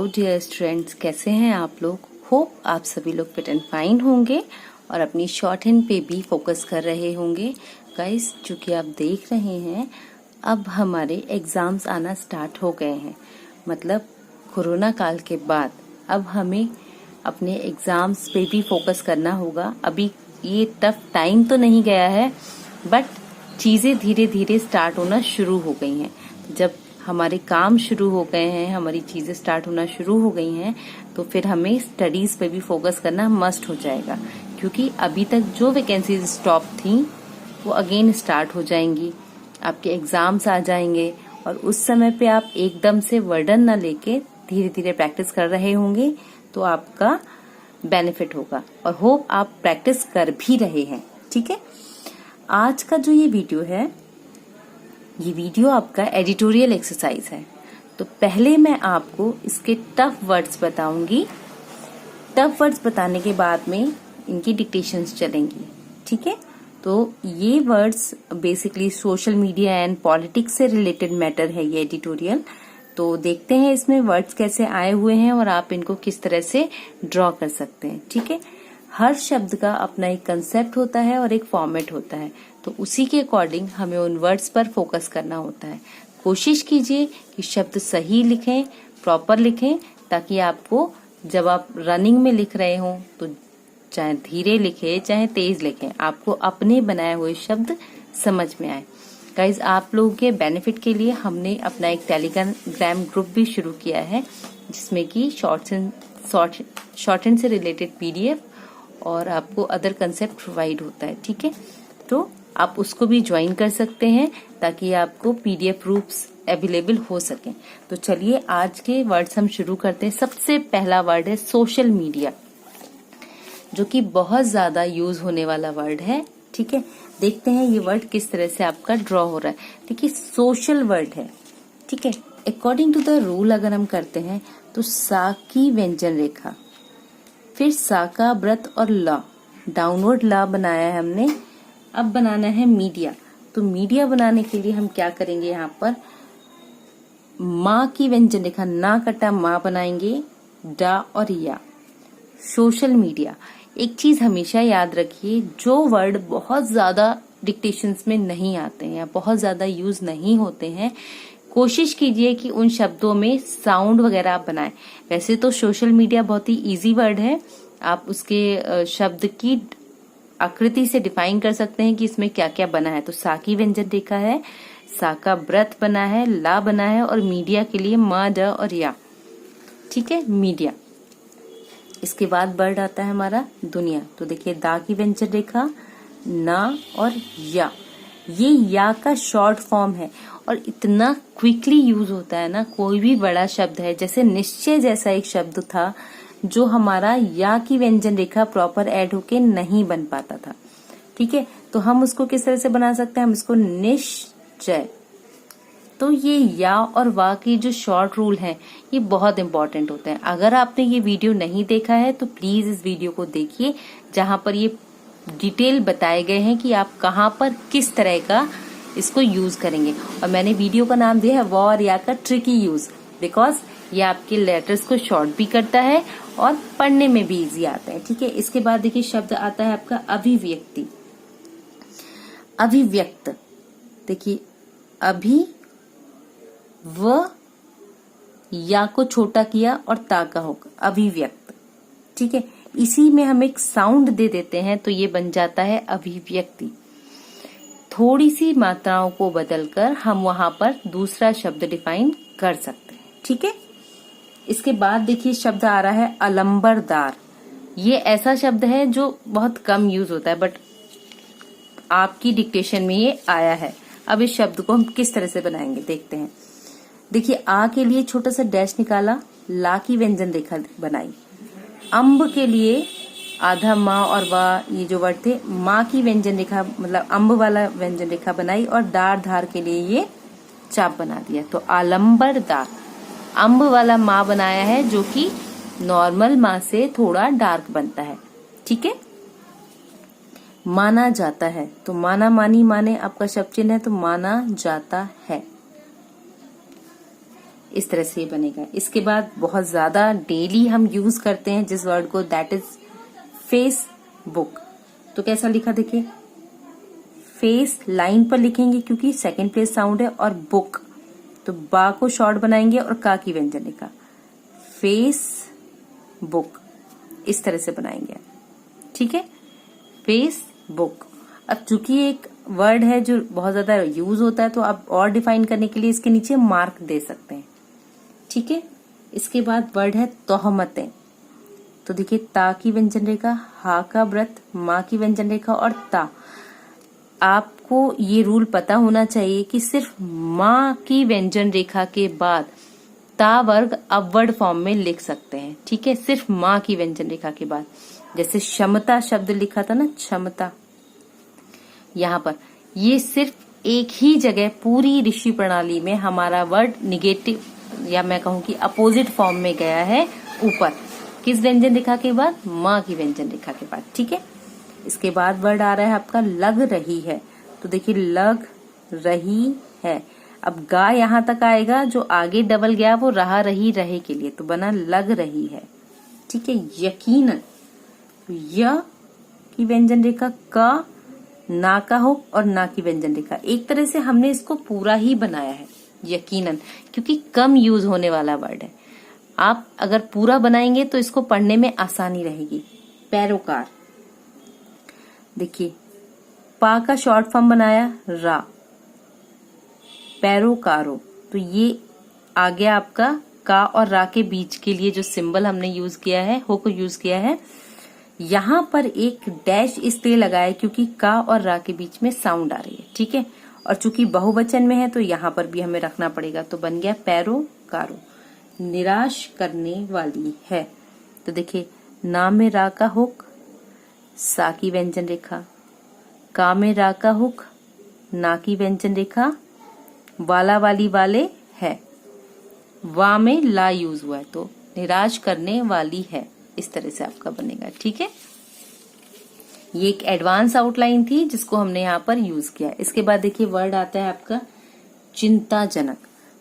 Hello dear students, कैसे हैं आप लोग। होप आप सभी लोग फिट एंड फाइन होंगे और अपनी शॉर्ट हैंड पे भी फोकस कर रहे होंगे। गाइस, चूंकि आप देख रहे हैं अब हमारे एग्जाम्स आना स्टार्ट हो गए हैं, मतलब कोरोना काल के बाद अब हमें अपने एग्जाम्स पे भी फोकस करना होगा। अभी ये टफ टाइम तो नहीं गया है, बट चीजें धीरे धीरे स्टार्ट होना शुरू हो गई हैं। जब हमारे काम शुरू हो गए हैं, हमारी चीजें स्टार्ट होना शुरू हो गई हैं, तो फिर हमें स्टडीज पे भी फोकस करना मस्ट हो जाएगा, क्योंकि अभी तक जो वैकेंसीज स्टॉप थी वो अगेन स्टार्ट हो जाएंगी। आपके एग्जाम्स आ जाएंगे और उस समय पे आप एकदम से वर्डन ना लेके धीरे धीरे प्रैक्टिस कर रहे होंगे, तो आपका बेनिफिट होगा। और होप आप प्रैक्टिस कर भी रहे हैं। ठीक है, आज का जो ये वीडियो है, ये वीडियो आपका एडिटोरियल एक्सरसाइज है। तो पहले मैं आपको इसके टफ वर्ड्स बताऊंगी। टफ वर्ड्स बताने के बाद में इनकी डिक्टेशंस चलेंगी। ठीक है, तो ये words basically social media and politics से रिलेटेड मैटर है ये एडिटोरियल। तो देखते हैं इसमें वर्ड्स कैसे आए हुए हैं और आप इनको किस तरह से ड्रॉ कर सकते हैं। ठीक है, हर शब्द का अपना एक कंसेप्ट होता है और एक फॉर्मेट होता है, तो उसी के अकॉर्डिंग हमें उन वर्ड्स पर फोकस करना होता है। कोशिश कीजिए कि शब्द सही लिखें, प्रॉपर लिखें, ताकि आपको जब आप रनिंग में लिख रहे हो तो चाहे धीरे लिखे चाहे तेज लिखें, आपको अपने बनाए हुए शब्द समझ में आए। गाइज, आप लोगों के बेनिफिट के लिए हमने अपना एक टेलीग्राम ग्रुप भी शुरू किया है, जिसमें कि शॉर्ट हैंड से रिलेटेड पीडीएफ और आपको अदर कंसेप्ट प्रोवाइड होता है। ठीक है, तो आप उसको भी ज्वाइन कर सकते हैं ताकि आपको पीडीएफ रूप्स अवेलेबल हो सके। तो चलिए आज के वर्ड्स हम शुरू करते हैं। सबसे पहला वर्ड है सोशल मीडिया, जो कि बहुत ज्यादा यूज होने वाला वर्ड है। ठीक है, देखते हैं ये वर्ड किस तरह से आपका ड्रॉ हो रहा है। देखिए, सोशल वर्ड है। ठीक है, अकॉर्डिंग टू द रूल अगर हम करते हैं तो सा की व्यंजन रेखा, फिर सा का व्रत और ला, डाउनवर्ड ला बनाया है हमने। अब बनाना है मीडिया। तो मीडिया बनाने के लिए हम क्या करेंगे, यहाँ पर माँ की व्यंजन रेखा, ना कटा माँ बनाएंगे, डा और या। सोशल मीडिया, एक चीज हमेशा याद रखिए, जो वर्ड बहुत ज्यादा डिक्टेशंस में नहीं आते हैं या बहुत ज्यादा यूज नहीं होते हैं, कोशिश कीजिए कि उन शब्दों में साउंड वगैरह आप बनाएं। वैसे तो सोशल मीडिया बहुत ही इजी वर्ड है, आप उसके शब्द की आकृति से डिफाइन कर सकते हैं कि इसमें क्या क्या बना है। तो सा की व्यंजन रेखा है, सा का व्रत बना है, ला बना है, और मीडिया के लिए मा, ड और या। ठीक है, मीडिया। इसके बाद वर्ड आता है हमारा दुनिया। तो देखिए, दा की व्यंजन रेखा, ना और या। ये या का शॉर्ट फॉर्म है और इतना क्विकली यूज होता है ना, कोई भी बड़ा शब्द है, जैसे निश्चय जैसा एक शब्द था जो हमारा या की व्यंजन रेखा प्रॉपर ऐड होके नहीं बन पाता था। ठीक है, तो हम उसको किस तरह से बना सकते हैं, हम इसको निश्चय। तो ये या और वा की जो शॉर्ट रूल है, ये बहुत इंपॉर्टेंट होते हैं। अगर आपने ये वीडियो नहीं देखा है तो प्लीज इस वीडियो को देखिए, जहां पर ये डिटेल बताए गए हैं कि आप कहां पर किस तरह का इसको यूज करेंगे। और मैंने वीडियो का नाम दिया है वा और या का ट्रिकी यूज, बिकॉज ये आपके लेटर्स को शॉर्ट भी करता है और पढ़ने में भी इजी आता है। ठीक है, इसके बाद देखिए शब्द आता है आपका अभिव्यक्ति। अभिव्यक्त, देखिए अभी व या को छोटा किया और ता का होगा अभिव्यक्त। ठीक है, इसी में हम एक साउंड दे देते हैं तो ये बन जाता है अभिव्यक्ति। थोड़ी सी मात्राओं को बदलकर हम वहां पर दूसरा शब्द डिफाइन कर सकते हैं। ठीक है, इसके बाद देखिए शब्द आ रहा है अलंबरदार। ये ऐसा शब्द है जो बहुत कम यूज होता है, बट आपकी डिक्टेशन में ये आया है। अब इस शब्द को हम किस तरह से बनाएंगे देखते हैं। देखिए, आ के लिए छोटा सा डैश निकाला, ला की व्यंजन रेखा बनाई, अम्ब के लिए आधा माँ और वा, ये जो वर्ड थे, माँ की व्यंजन रेखा मतलब अम्ब वाला व्यंजन रेखा बनाई, और दार धार के लिए ये चाप बना दिया। तो आलंबरदार, अम्ब वाला माँ बनाया है जो कि नॉर्मल माँ से थोड़ा डार्क बनता है। ठीक है, माना जाता है, तो माना मानी माने आपका शब्द चिन्ह है, तो माना जाता है। इस तरह से ये बनेगा। इसके बाद बहुत ज्यादा डेली हम यूज करते हैं जिस वर्ड को, दैट इज फेसबुक। तो कैसा लिखा देखिए, फेस लाइन पर लिखेंगे क्योंकि सेकंड प्लेस साउंड है, और बुक तो बा को शॉर्ट बनाएंगे और का की व्यंजन रेखा, फेस बुक इस तरह से बनाएंगे। ठीक है, फेसबुक। अब चूंकि एक वर्ड है जो बहुत ज्यादा यूज होता है तो आप और डिफाइन करने के लिए इसके नीचे मार्क दे सकते हैं। ठीक है, इसके बाद वर्ड है तोहमतें। तो देखिए, ता की व्यंजन रेखा, हा का व्रत, माँ की व्यंजन रेखा और ता। आपको ये रूल पता होना चाहिए कि सिर्फ माँ की व्यंजन रेखा के बाद ता वर्ग अपवर्ड फॉर्म में लिख सकते हैं। ठीक है, सिर्फ माँ की व्यंजन रेखा के बाद। जैसे क्षमता शब्द लिखा था ना, क्षमता, यहाँ पर ये सिर्फ एक ही जगह पूरी ऋषि प्रणाली में हमारा वर्ड निगेटिव या मैं कहूँ कि अपोजिट फॉर्म में गया है ऊपर, किस व्यंजन रेखा के बाद, माँ की व्यंजन रेखा के बाद। ठीक है, इसके बाद वर्ड आ रहा है आपका लग रही है। तो देखिए, लग रही है। अब गा यहां तक आएगा, जो आगे डबल गया वो रहा रही रहे के लिए, तो बना लग रही है। ठीक है, यकीनन, य की व्यंजन रेखा, का, ना का हो और ना की व्यंजन रेखा। एक तरह से हमने इसको पूरा ही बनाया है यकीनन, क्योंकि कम यूज होने वाला वर्ड है। आप अगर पूरा बनाएंगे तो इसको पढ़ने में आसानी रहेगी। पैरोकार, देखिए, पा का शॉर्ट फॉर्म बनाया रा, पैरोकारो। तो ये आ गया आपका का और रा के बीच के लिए जो सिंबल हमने यूज किया है, हो को यूज किया है। यहां पर एक डैश इसलिए लगाया क्योंकि का और रा के बीच में साउंड आ रही है। ठीक है, और चूंकि बहुवचन में है तो यहां पर भी हमें रखना पड़ेगा। तो बन गया पैरोकारो, निराश करने वाली है। तो देखिए, ना में रा का हुक, सा की व्यंजन रेखा, का में रा का हुक, ना की व्यंजन रेखा, वाला वाली वाले है, वा में ला यूज हुआ है, तो निराश करने वाली है। इस तरह से आपका बनेगा। ठीक है, ये एक एडवांस आउटलाइन थी जिसको हमने यहाँ पर यूज किया। इसके बाद देखिए, वर्ड आता है आपका चिंताजनक।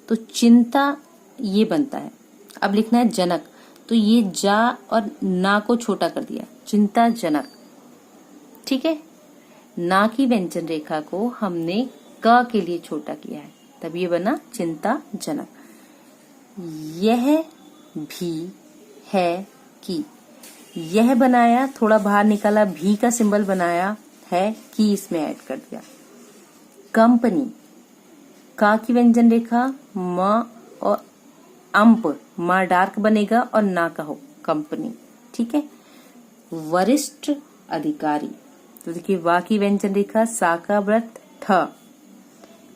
तो चिंता ये बनता है, अब लिखना है जनक, तो ये जा और ना को छोटा कर दिया, चिंताजनक। ठीक है, ना की व्यंजन रेखा को हमने क के लिए छोटा किया है, तब ये बना चिंताजनक। यह भी है कि, यह बनाया, थोड़ा बाहर निकाला, भी का सिंबल बनाया है, की इसमें ऐड कर दिया। कंपनी, का की व्यंजन रेखा, म और अंप, माँ डार्क बनेगा और ना का हो, कंपनी। ठीक है, वरिष्ठ अधिकारी। तो देखिए, वा की व्यंजन रेखा, सा का व्रत, ठ,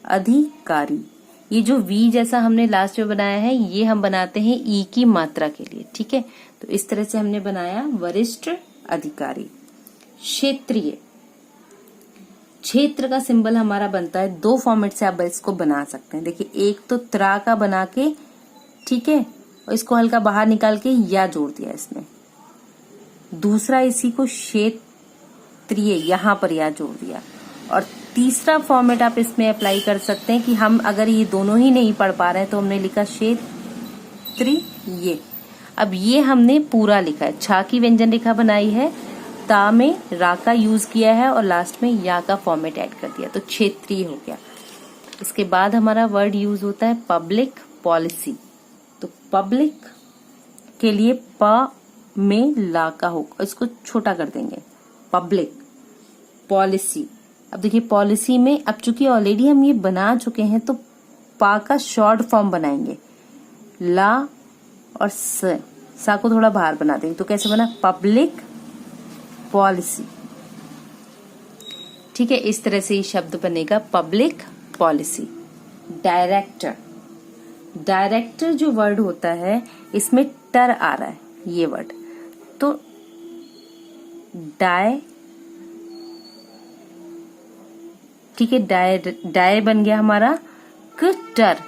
अधिकारी। ये जो वी जैसा हमने लास्ट में बनाया है, ये हम बनाते हैं ई की मात्रा के लिए। ठीक है, तो इस तरह से हमने बनाया वरिष्ठ अधिकारी। क्षेत्रीय, क्षेत्र का सिंबल हमारा बनता है, दो फॉर्मेट से आप इसको बना सकते हैं। देखिए, एक तो त्रा का बना के, ठीक है, और इसको हल्का बाहर निकाल के या जोड़ दिया इसमें। दूसरा इसी को क्षेत्रीय, यहां पर या जोड़ दिया। और तीसरा फॉर्मेट आप इसमें अप्लाई कर सकते हैं कि हम अगर ये दोनों ही नहीं पढ़ पा रहे हैं तो हमने लिखा क्षेत्रीय। अब ये हमने पूरा लिखा है, छा की व्यंजन रेखा बनाई है, ता में रा का यूज किया है और लास्ट में या का फॉर्मेट ऐड कर दिया, तो क्षेत्रीय हो गया। इसके बाद हमारा वर्ड यूज होता है पब्लिक पॉलिसी। तो पब्लिक के लिए प में ला का हो, इसको छोटा कर देंगे, पब्लिक पॉलिसी। अब देखिए, पॉलिसी में अब चूंकि ऑलरेडी हम ये बना चुके हैं तो पा का शॉर्ट फॉर्म बनाएंगे, ला और सा को थोड़ा बाहर बना देंगे। तो कैसे बना, पब्लिक पॉलिसी। ठीक है, इस तरह से ये शब्द बनेगा, पब्लिक पॉलिसी। डायरेक्टर, डायरेक्टर जो वर्ड होता है इसमें टर आ रहा है ये वर्ड, तो डाय, ठीक है, डाय बन गया हमारा टर,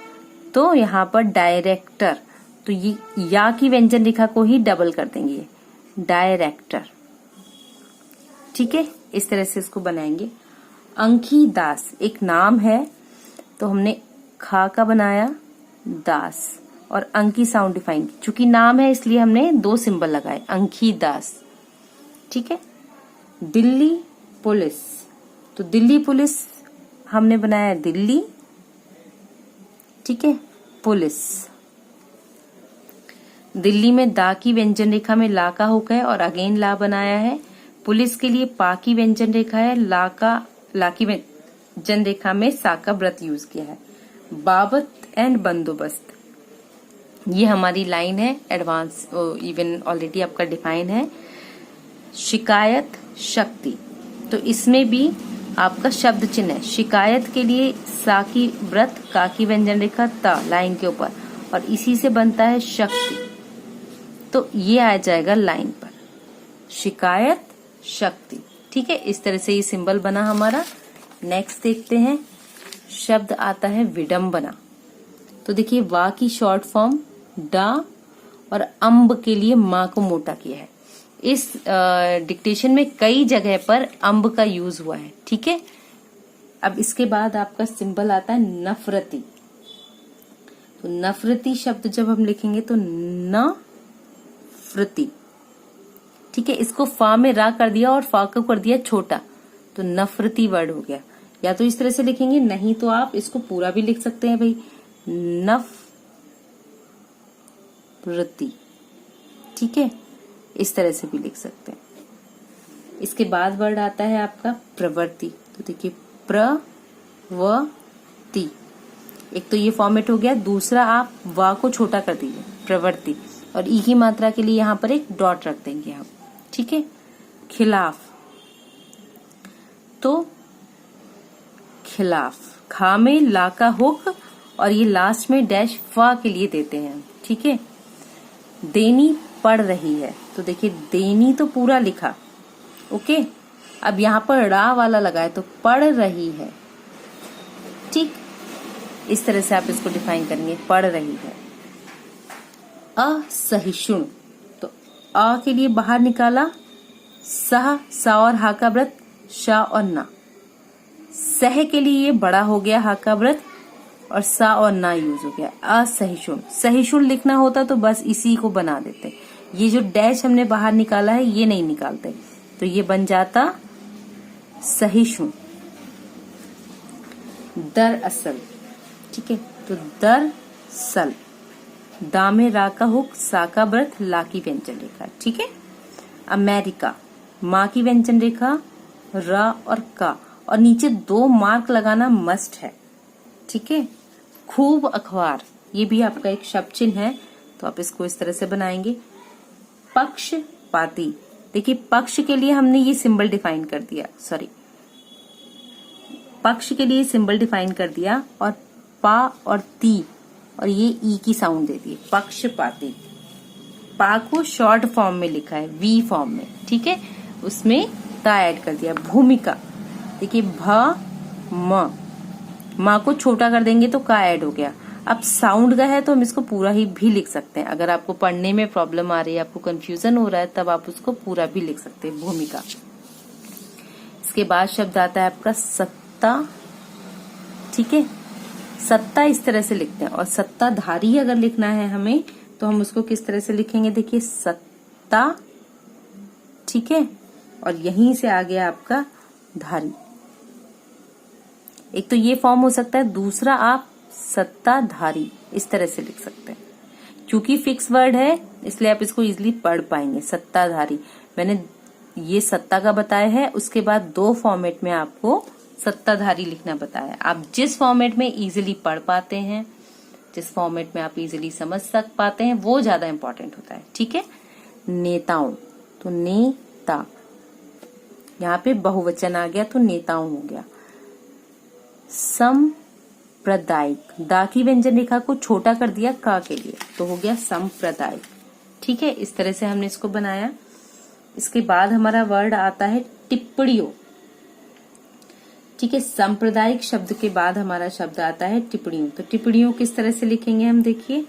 तो यहाँ पर डायरेक्टर, तो ये या की व्यंजन रेखा को ही डबल कर देंगे, डायरेक्टर। ठीक है, इस तरह से इसको बनाएंगे। अंकी दास एक नाम है, तो हमने खा का बनाया दास, और अंकी साउंड डिफाइन की। चूंकि नाम है इसलिए हमने 2 सिंबल लगाए, अंकी दास। ठीक है। दिल्ली पुलिस, तो दिल्ली पुलिस हमने बनाया दिल्ली, ठीक है, पुलिस। दिल्ली में दा की व्यंजन रेखा में ला का हुक है और अगेन ला बनाया है। पुलिस के लिए पा की व्यंजन रेखा है, ला की व्यंजन रेखा में सा का व्रत यूज किया है। बाबत एंड बंदोबस्त, ये हमारी लाइन है, एडवांस इवन ऑलरेडी आपका डिफाइन है। शिकायत शक्ति, तो इसमें भी आपका शब्द चिन्ह है। शिकायत के लिए सा की व्रत, का की व्यंजन रेखा, ता लाइन के ऊपर, और इसी से बनता है शक्ति, तो ये आ जाएगा लाइन पर, शिकायत शक्ति। ठीक है, इस तरह से ये सिंबल बना हमारा। नेक्स्ट देखते हैं, शब्द आता है विडंबना। तो देखिए वा की शॉर्ट फॉर्म डा और अम्ब के लिए माँ को मोटा किया है। इस डिक्टेशन में कई जगह पर अम्ब का यूज हुआ है। ठीक है, अब इसके बाद आपका सिंबल आता है नफरती। तो नफरती शब्द जब हम लिखेंगे तो नफरती, ठीक है, इसको फा में रा कर दिया और फा को कर दिया छोटा, तो नफरती वर्ड हो गया। या तो इस तरह से लिखेंगे, नहीं तो आप इसको पूरा भी लिख सकते हैं भाई, नफरती। ठीक है, इस तरह से भी लिख सकते हैं। इसके बाद वर्ड आता है आपका प्रवृत्ति। तो देखिए प्रवृत्ति, एक तो ये फॉर्मेट हो गया, दूसरा आप वा को छोटा कर दीजिए, प्रवृत्ति, और ई की मात्रा के लिए यहाँ पर एक डॉट रख देंगे हम। ठीक है, खिलाफ, तो खिलाफ, खा में ला का हुक और ये लास्ट में डैश फा के लिए देते हैं। ठीक है, देनी पढ़ रही है, तो देखिए देनी तो पूरा लिखा, ओके, अब यहाँ पर रा वाला लगा है तो पढ़ रही है। ठीक, इस तरह से आप इसको डिफाइन करेंगे, पढ़ रही है। असहिष्णु, तो अ के लिए बाहर निकाला, सह, सा और हा का व्रत, शा और ना। सह के लिए ये बड़ा हो गया हा का व्रत और सा और ना यूज हो गया। असहिष्णु, सहिष्णु लिखना होता तो बस इसी को बना देते, ये जो डैश हमने बाहर निकाला है ये नहीं निकालते, तो ये बन जाता सहिष्णु। दरअसल, ठीक है, तो दरअसल, दा में रा का हुक, सा का व्रत, ला की व्यंजन रेखा। ठीक है, अमेरिका, माँ की व्यंजन रेखा, रा और का, और नीचे 2 मार्क लगाना मस्ट है। ठीक है, खूब अखबार, ये भी आपका एक शब्द चिन्ह है, तो आप इसको इस तरह से बनाएंगे। पक्षपाती, देखिए पक्ष के लिए हमने ये सिंबल डिफाइन कर दिया, सॉरी, पक्ष के लिए सिंबल डिफाइन कर दिया, और पा और ती और ये ई की साउंड दे दी, पक्षपाती। पा को शॉर्ट फॉर्म में लिखा है, वी फॉर्म में। ठीक है, उसमें ता ऐड कर दिया। भूमिका, देखिए भ म, माँ को छोटा कर देंगे तो का ऐड हो गया। अब साउंड का है तो हम इसको पूरा ही भी लिख सकते हैं। अगर आपको पढ़ने में प्रॉब्लम आ रही है, आपको कंफ्यूजन हो रहा है, तब आप उसको पूरा भी लिख सकते हैं, भूमिका। इसके बाद शब्द आता है आपका सत्ता। ठीक है, सत्ता इस तरह से लिखते हैं, और सत्ताधारी अगर लिखना है हमें तो हम उसको किस तरह से लिखेंगे, देखिए सत्ता। ठीक है, और यहीं से आ गया आपका धारी। एक तो ये फॉर्म हो सकता है, दूसरा आप सत्ताधारी इस तरह से लिख सकते हैं। क्योंकि फिक्स वर्ड है इसलिए आप इसको इजीली पढ़ पाएंगे, सत्ताधारी। मैंने ये सत्ता का बताया है, उसके बाद 2 फॉर्मेट में आपको सत्ताधारी लिखना बताया। आप जिस फॉर्मेट में इजीली पढ़ पाते हैं, जिस फॉर्मेट में आप इजीली समझ पाते हैं, वो ज्यादा इंपॉर्टेंट होता है। ठीक है, नेताओं, तो नेता, यहाँ पे बहुवचन आ गया तो नेताओं हो गया। सांप्रदायिक, दा की व्यंजन रेखा को छोटा कर दिया का के लिए, तो हो गया सांप्रदायिक। ठीक है, इस तरह से हमने इसको बनाया। इसके बाद हमारा वर्ड आता है टिप्पणियों। ठीक है, सांप्रदायिक शब्द के बाद हमारा शब्द आता है टिप्पणियों। तो टिप्पणियों किस तरह से लिखेंगे हम, देखिए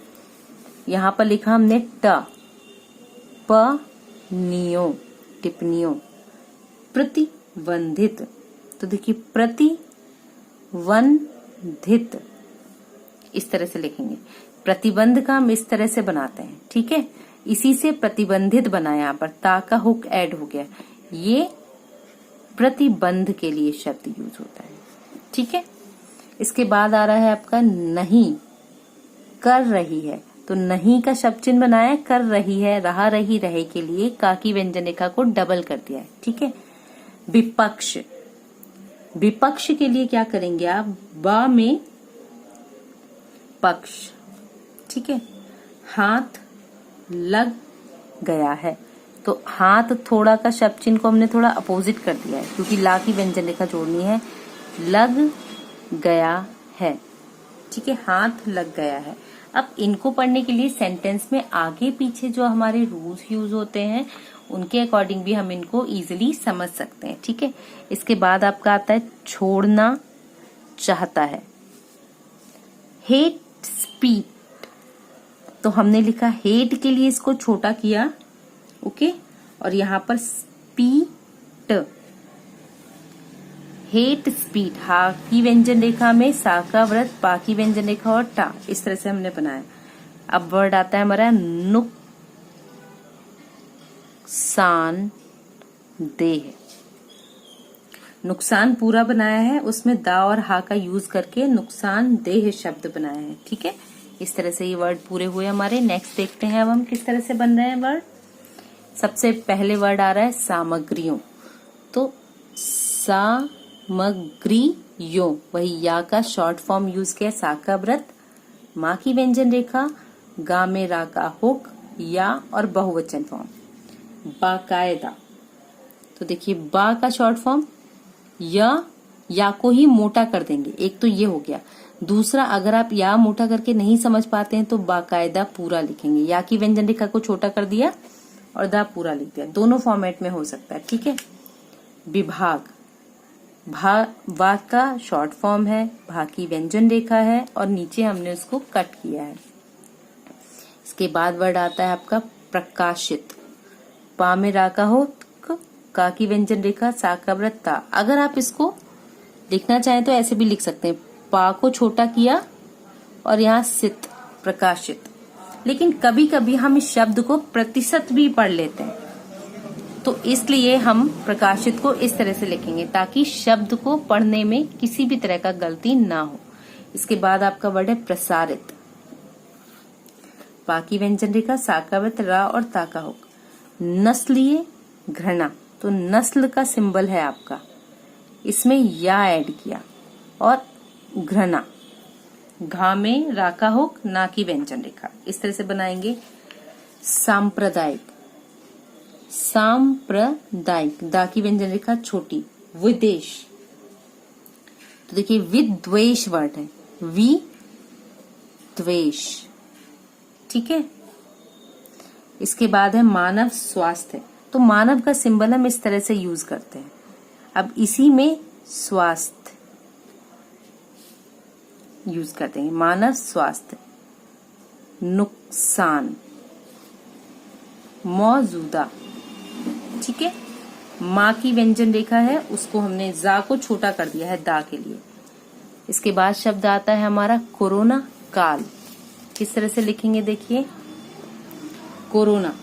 यहाँ पर लिखा हमने ट, प, नियो, टिप्पणियों। प्रतिबंधित, तो देखिए प्रतिबंधित, इस तरह से लिखेंगे। प्रतिबंध का हम इस तरह से बनाते हैं, ठीक है। इसी से प्रतिबंधित बना, यहाँ पर ता का हुक ऐड हो गया, ये प्रतिबंध के लिए शब्द यूज होता है, ठीक है। इसके बाद आ रहा है आपका नहीं, कर रही है, तो नहीं का शब्द चिन्ह बनाया, कर रही है, रहा रही रहे के लिए का की व्यंजन रेखा को डबल कर दिया है, ठीक है। विपक्ष, विपक्ष के लिए क्या करेंगे आप, बा में पक्ष, ठीक है। हाथ लग गया है, तो हाथ थोड़ा का शब्द चिन्ह को हमने थोड़ा अपोजिट कर दिया है, क्योंकि ला की व्यंजन रेखा जोड़नी है, लग गया है, ठीक है। हाथ लग गया है। अब इनको पढ़ने के लिए सेंटेंस में आगे पीछे जो हमारे रूल्स यूज होते हैं उनके अकॉर्डिंग भी हम इनको इजीली समझ सकते हैं, ठीक है। इसके बाद आपका आता है छोड़ना चाहता है। हेट स्पीड, तो हमने लिखा हेट के लिए इसको छोटा किया, ओके, और यहाँ पर स्पीड, हेट स्पीड, हा की व्यंजन रेखा में सा का व्रत, पा की व्यंजन रेखा और टा, इस तरह से हमने बनाया। अब वर्ड आता है हमारा नुकसान देह। नुकसान पूरा बनाया है, उसमें दा और हा का यूज करके नुकसान देह शब्द बनाया है, ठीक है। इस तरह से ये वर्ड पूरे हुए हमारे। नेक्स्ट देखते हैं अब हम किस तरह से बन रहे हैं वर्ड। सबसे पहले वर्ड आ रहा है सामग्रियों, तो सामग्रियों, वही या का शॉर्ट फॉर्म यूज किया, सा का व्रत, माँ की व्यंजन रेखा, गा में रा का हुक, या और बहुवचन फॉर्म बाकायदा। तो देखिए बा का शॉर्ट फॉर्म, या को ही मोटा कर देंगे, एक तो ये हो गया। दूसरा, अगर आप या मोटा करके नहीं समझ पाते हैं तो बाकायदा पूरा लिखेंगे, या की व्यंजन रेखा को छोटा कर दिया और दा पूरा लिख दिया, दोनों फॉर्मेट में हो सकता है, ठीक है। विभाग, वा का शॉर्ट फॉर्म है, भा की व्यंजन रेखा है और नीचे हमने उसको कट किया है। इसके बाद वर्ड आता है आपका प्रकाशित, पा में रा का हो, का की व्यंजन रेखा, सा का व्रत, ता। अगर आप इसको लिखना चाहें तो ऐसे भी लिख सकते हैं, पा को छोटा किया और यहाँ सित, प्रकाशित। लेकिन कभी कभी हम इस शब्द को प्रतिशत भी पढ़ लेते हैं, तो इसलिए हम प्रकाशित को इस तरह से लिखेंगे ताकि शब्द को पढ़ने में किसी भी तरह का गलती ना हो। इसके बाद आपका वर्ड है प्रसारित, पा की व्यंजन रेखा, सा का व्रत, रा और ता का हुक। नस्लीय घृणा, तो नस्ल का सिंबल है आपका, इसमें या ऐड किया, और घृणा, घा में रा का हुक, ना की व्यंजन रेखा, इस तरह से बनाएंगे। सांप्रदायिक, सांप्रदायिक, दा की व्यंजन रेखा छोटी। विदेश, तो देखिए विद्वेष वर्ड है, वि द्वेष, ठीक है। इसके बाद है मानव स्वास्थ्य, तो मानव का सिंबल हम इस तरह से यूज करते हैं। अब इसी में स्वास्थ्य यूज कर देंगे, मानव स्वास्थ्य। नुकसान, मौजूदा, ठीक है। माँ की व्यंजन रेखा है, उसको हमने जा को छोटा कर दिया है दा के लिए। इसके बाद शब्द आता है हमारा कोरोना काल, किस तरह से लिखेंगे देखिए। कोरोना,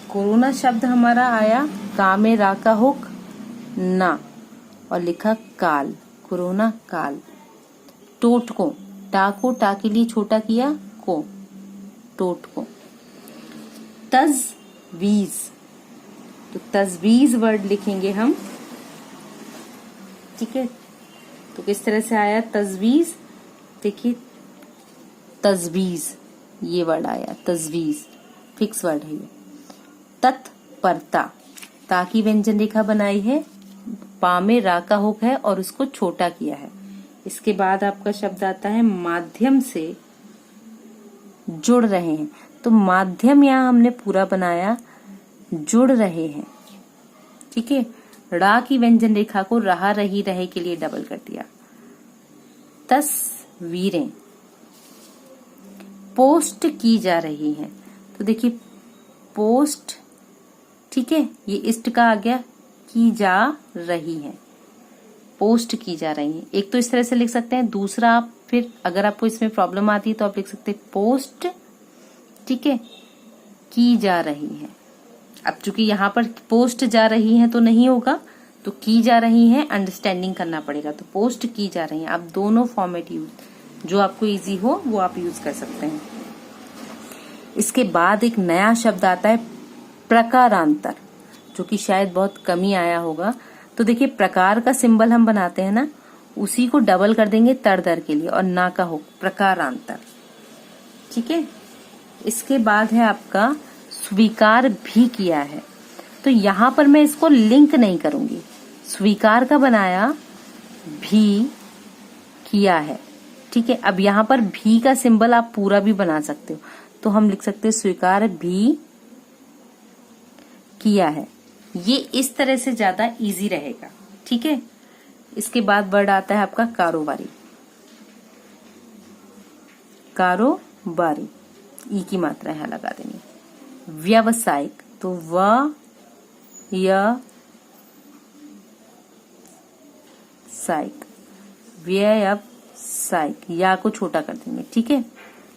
कोरोना शब्द हमारा आया, का में रा का हुक, ना, और लिखा काल, कोरोना काल। टोटको, टा को टा के लिए छोटा किया, को, टोटको। तजवीज, तो तजवीज वर्ड लिखेंगे हम, ठीक है। तो किस तरह से आया तजवीज, देखिए तजवीज, ये वर्ड आया तजवीज, फिक्स वर्ड है ये। तत्परता, ता की व्यंजन रेखा बनाई है, पा में रा का हुक है और उसको छोटा किया है। इसके बाद आपका शब्द आता है माध्यम से जुड़ रहे हैं, तो माध्यम यहाँ हमने पूरा बनाया, जुड़ रहे हैं, ठीक है। रा की व्यंजन रेखा को रहा रही रहे के लिए डबल कर दिया। तस्वीरें, पोस्ट की जा रही हैं, तो देखिए पोस्ट, ठीक है, ये इष्ट का आ गया, की जा रही है, पोस्ट की जा रही है। एक तो इस तरह से लिख सकते हैं, दूसरा आप फिर अगर आपको इसमें प्रॉब्लम आती है तो आप लिख सकते हैं पोस्ट, ठीक है, की जा रही है। अब चूंकि यहाँ पर पोस्ट जा रही है तो नहीं होगा, तो की जा रही है अंडरस्टैंडिंग करना पड़ेगा, तो पोस्ट की जा रही है। आप दोनों फॉर्मेट यूज जो आपको इजी हो वो आप यूज कर सकते हैं। इसके बाद एक नया शब्द आता है प्रकारांतर, जो कि शायद बहुत कम ही आया होगा। तो देखिए प्रकार का सिंबल हम बनाते हैं ना, उसी को डबल कर देंगे तर दर के लिए और ना का हो, प्रकारांतर, ठीक है। इसके बाद है आपका स्वीकार भी किया है। तो यहां पर मैं इसको लिंक नहीं करूंगी, स्वीकार का बनाया, भी किया है, ठीक है। अब यहां पर भी का सिंबल आप पूरा भी बना सकते हो, तो हम लिख सकते हैं स्वीकार भी किया है। ये इस तरह से ज्यादा इजी रहेगा, ठीक है। इसके बाद वर्ड आता है आपका कारोबारी। कारोबारी, ई की मात्रा यहां लगा देंगे। व्यावसायिक, तो व्यवसायिक, या को छोटा कर देंगे, ठीक है।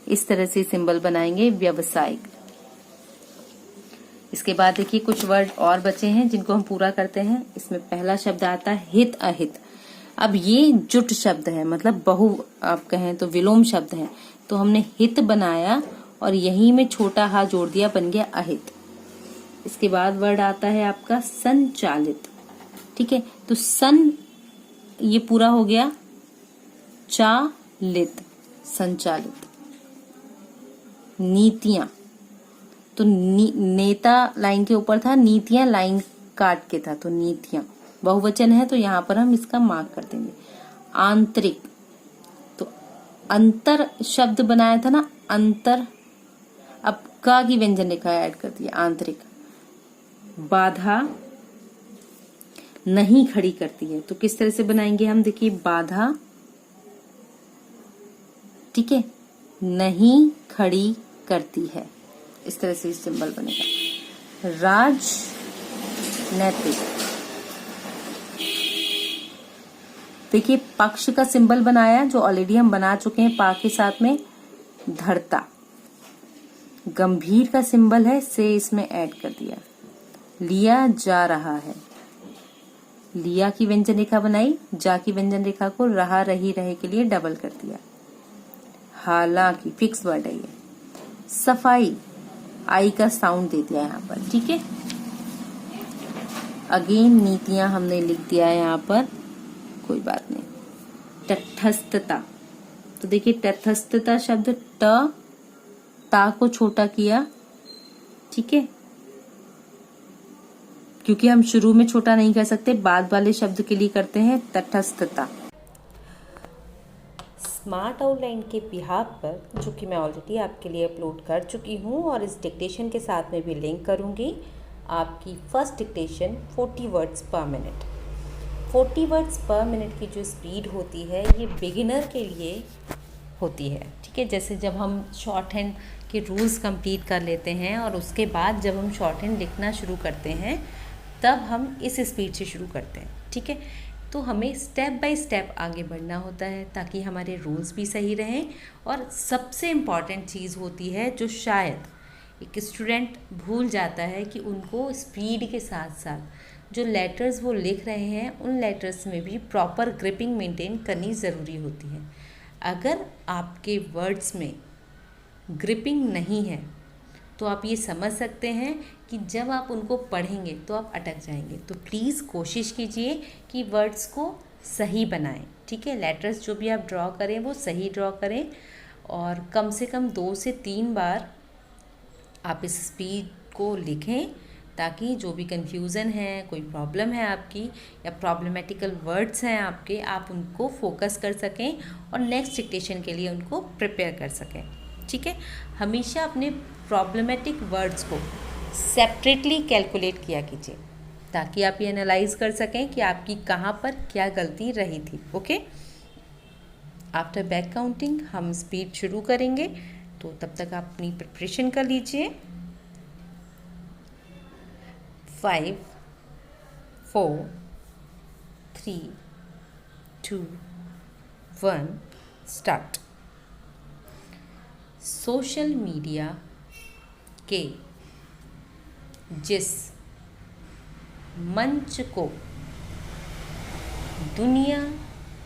इस तरह से सिंबल बनाएंगे व्यावसायिक। इसके बाद देखिए कुछ वर्ड और बचे हैं जिनको हम पूरा करते हैं। इसमें पहला शब्द आता है हित अहित। अब ये जुट शब्द है, मतलब बहु आप कहें तो विलोम शब्द है, तो हमने हित बनाया और यहीं में छोटा हा जोड़ दिया, बन गया अहित। इसके बाद वर्ड आता है आपका संचालित, ठीक है। तो सन ये पूरा हो गया, चालित, संचालित। नीतियां, तो नेता लाइन के ऊपर था, नीतियां लाइन काट के था, तो नीतियां बहुवचन है, तो यहां पर हम इसका मार्क कर देंगे। आंतरिक, तो अंतर शब्द बनाया था ना, अंतर, अब का की व्यंजन रेखा ऐड कर दिया, आंतरिक। बाधा नहीं खड़ी करती है, तो किस तरह से बनाएंगे हम, देखिए बाधा, ठीक है, नहीं खड़ी करती है, इस तरह से सिंबल बनेगा। राजनैतिक, देखिए पक्ष का सिंबल बनाया जो ऑलरेडी हम बना चुके हैं पा के साथ में, धरता। गंभीर का सिंबल है, से इसमें ऐड कर दिया। लिया जा रहा है, लिया की व्यंजन रेखा बनाई, जा की व्यंजन रेखा को रहा रही रहे के लिए डबल कर दिया। हालांकि फिक्स वर्ड है ये। सफाई, आई का साउंड दे दिया यहाँ पर, ठीक है। अगेन नीतियां हमने लिख दिया है यहाँ पर, कोई बात नहीं। तटस्थता, तो देखिए तटस्थता शब्द ता को छोटा किया, ठीक है, क्योंकि हम शुरू में छोटा नहीं कर सकते, बाद वाले शब्द के लिए करते हैं तटस्थता। स्मार्ट आउटलाइन के बिहाफ पर, जो कि मैं ऑलरेडी आपके लिए अपलोड कर चुकी हूँ और इस डिक्टेशन के साथ में भी लिंक करूँगी, आपकी फर्स्ट डिक्टेशन 40 वर्ड्स पर मिनट। 40 वर्ड्स पर मिनट की जो स्पीड होती है ये बिगिनर के लिए होती है, ठीक है। जैसे जब हम शॉर्ट हैंड के रूल्स कंप्लीट कर लेते हैं और उसके बाद जब हम शॉर्ट हैंड लिखना शुरू करते हैं तब हम इस स्पीड से शुरू करते हैं, ठीक है। तो हमें स्टेप बाय स्टेप आगे बढ़ना होता है ताकि हमारे रूल्स भी सही रहें। और सबसे इम्पॉर्टेंट चीज़ होती है जो शायद एक स्टूडेंट भूल जाता है कि उनको स्पीड के साथ साथ जो लेटर्स वो लिख रहे हैं उन लेटर्स में भी प्रॉपर ग्रिपिंग मेंटेन करनी ज़रूरी होती है। अगर आपके वर्ड्स में ग्रिपिंग नहीं है तो आप ये समझ सकते हैं कि जब आप उनको पढ़ेंगे तो आप अटक जाएंगे। तो प्लीज़ कोशिश कीजिए कि वर्ड्स को सही बनाएं, ठीक है। लेटर्स जो भी आप ड्रॉ करें वो सही ड्रॉ करें और कम से कम 2 से 3 बार आप इस स्पीड को लिखें ताकि जो भी कन्फ्यूज़न है, कोई प्रॉब्लम है आपकी या प्रॉब्लमेटिकल वर्ड्स हैं आपके, आप उनको फोकस कर सकें और नेक्स्ट डिक्टेशन के लिए उनको प्रिपेयर कर सकें, ठीक है। हमेशा अपने प्रॉब्लमेटिक वर्ड्स को सेपरेटली कैलकुलेट किया कीजिए ताकि आप ये एनालाइज कर सकें कि आपकी कहाँ पर क्या गलती रही थी, ओके। आफ्टर बैक काउंटिंग हम स्पीड शुरू करेंगे, तो तब तक आप अपनी प्रिपरेशन कर लीजिए। 5 4 3 2 1 स्टार्ट। सोशल मीडिया के जिस मंच को दुनिया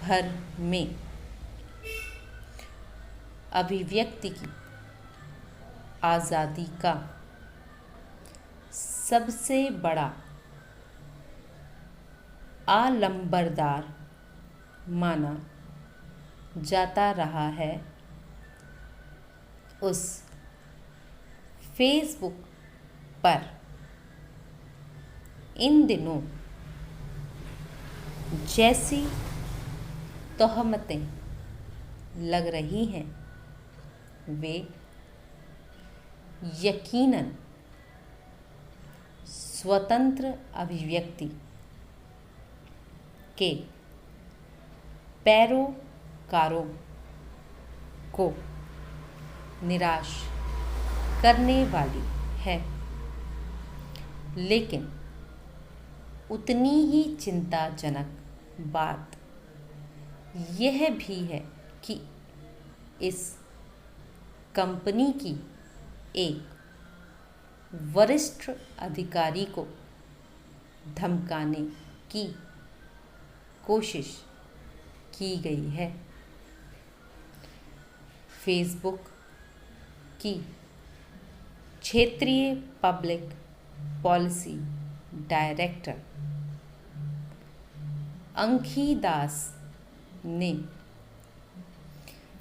भर में अभिव्यक्ति की आज़ादी का सबसे बड़ा आलंबरदार माना जाता रहा है, उस फेसबुक पर इन दिनों जैसी तोहमतें लग रही हैं, वे यकीनन स्वतंत्र अभिव्यक्ति के पैरोकारों को निराश करने वाली है, लेकिन उतनी ही चिंताजनक बात यह भी है कि इस कंपनी की एक वरिष्ठ अधिकारी को धमकाने की कोशिश की गई है। फेसबुक की क्षेत्रीय पब्लिक पॉलिसी डायरेक्टर अंखी दास ने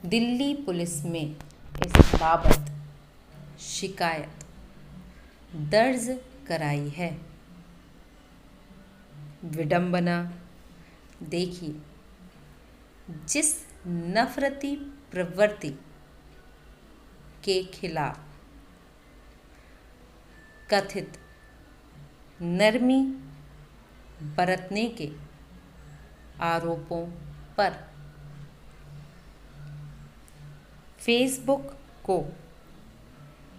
दिल्ली पुलिस में इस बाबत शिकायत दर्ज कराई है। विडंबना देखिए, जिस नफरती प्रवृत्ति के खिलाफ कथित नरमी बरतने के आरोपों पर फेसबुक को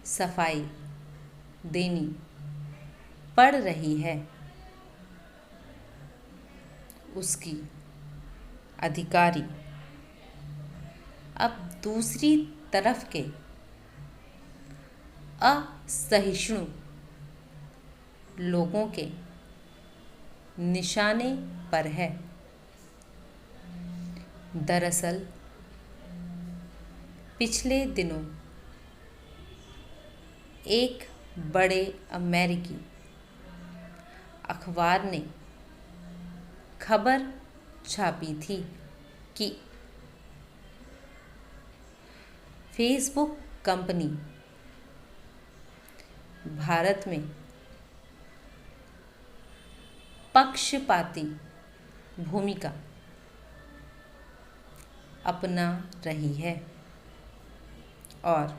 सफाई देनी पड़ रही है, उसकी अधिकारी अब दूसरी तरफ के असहिष्णु लोगों के निशाने पर है। दरअसल पिछले दिनों एक बड़े अमेरिकी अखबार ने खबर छापी थी कि फेसबुक कंपनी भारत में पक्षपाती भूमिका अपना रही है और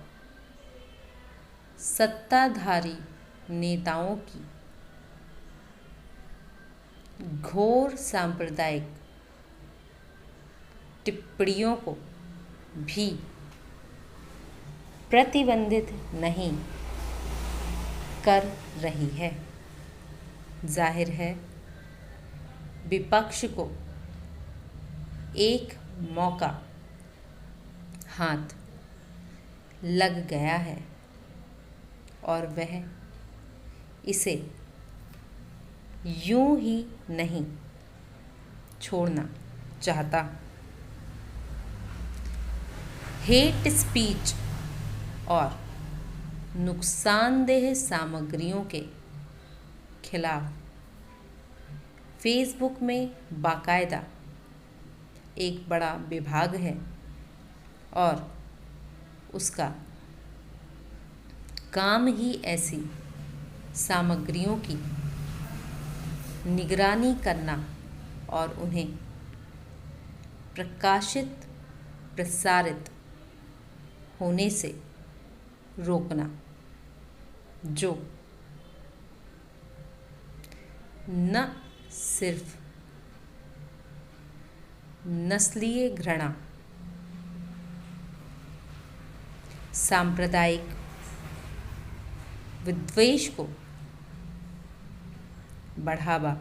सत्ताधारी नेताओं की घोर सांप्रदायिक टिप्पणियों को भी प्रतिबंधित नहीं कर रही है। जाहिर है विपक्ष को एक मौका हाथ लग गया है और वह इसे यूं ही नहीं छोड़ना चाहता। हेट स्पीच और नुकसानदेह सामग्रियों के खिलाफ फेसबुक में बाकायदा एक बड़ा विभाग है और उसका काम ही ऐसी सामग्रियों की निगरानी करना और उन्हें प्रकाशित प्रसारित होने से रोकना, जो न सिर्फ नस्लीय घृणा, सांप्रदायिक विद्वेष को बढ़ावा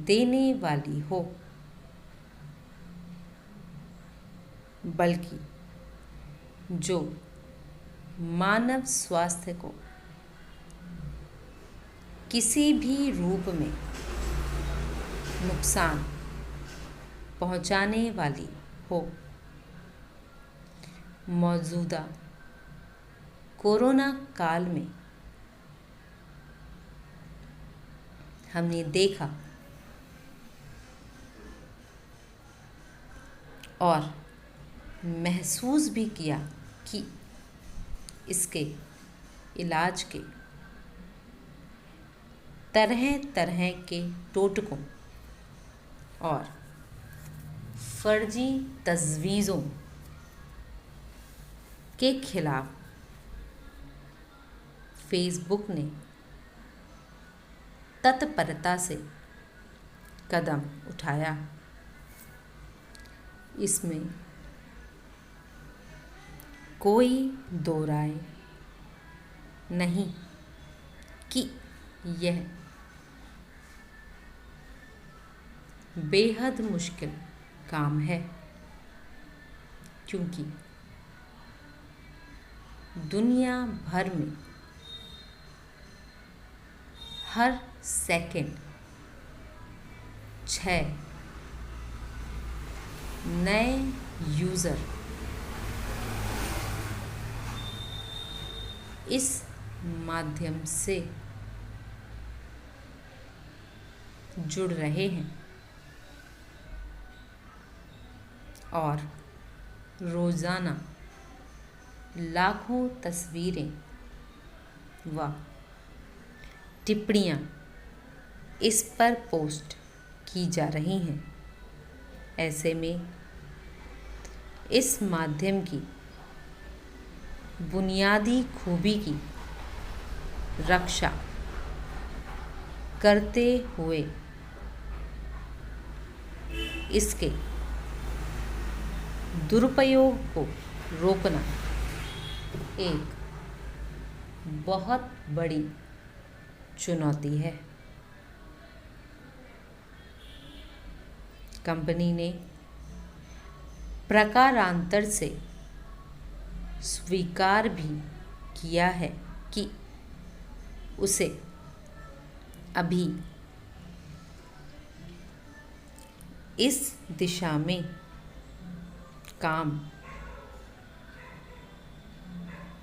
देने वाली हो, बल्कि जो मानव स्वास्थ्य को किसी भी रूप में नुकसान पहुंचाने वाली हो। मौजूदा कोरोना काल में हमने देखा और महसूस भी किया कि इसके इलाज के तरह तरह के टोटकों और फर्जी तजवीज़ों के खिलाफ फेसबुक ने तत्परता से कदम उठाया। इसमें कोई दो राय नहीं कि यह बेहद मुश्किल काम है, क्योंकि दुनिया भर में हर सेकंड 6 नए यूज़र इस माध्यम से जुड़ रहे हैं और रोज़ाना लाखों तस्वीरें व टिप्पणियाँ इस पर पोस्ट की जा रही हैं। ऐसे में इस माध्यम की बुनियादी खूबी की रक्षा करते हुए इसके दुरुपयोग को रोकना एक बहुत बड़ी चुनौती है। कंपनी ने प्रकारांतर से स्वीकार भी किया है कि उसे अभी इस दिशा में काम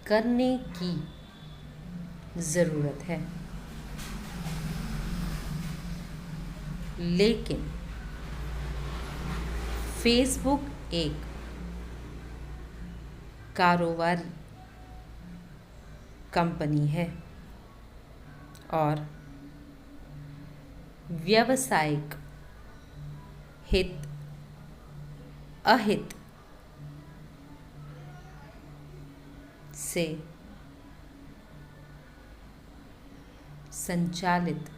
करने की ज़रूरत है, लेकिन फेसबुक एक कारोबारी कंपनी है और व्यावसायिक हित अहित से संचालित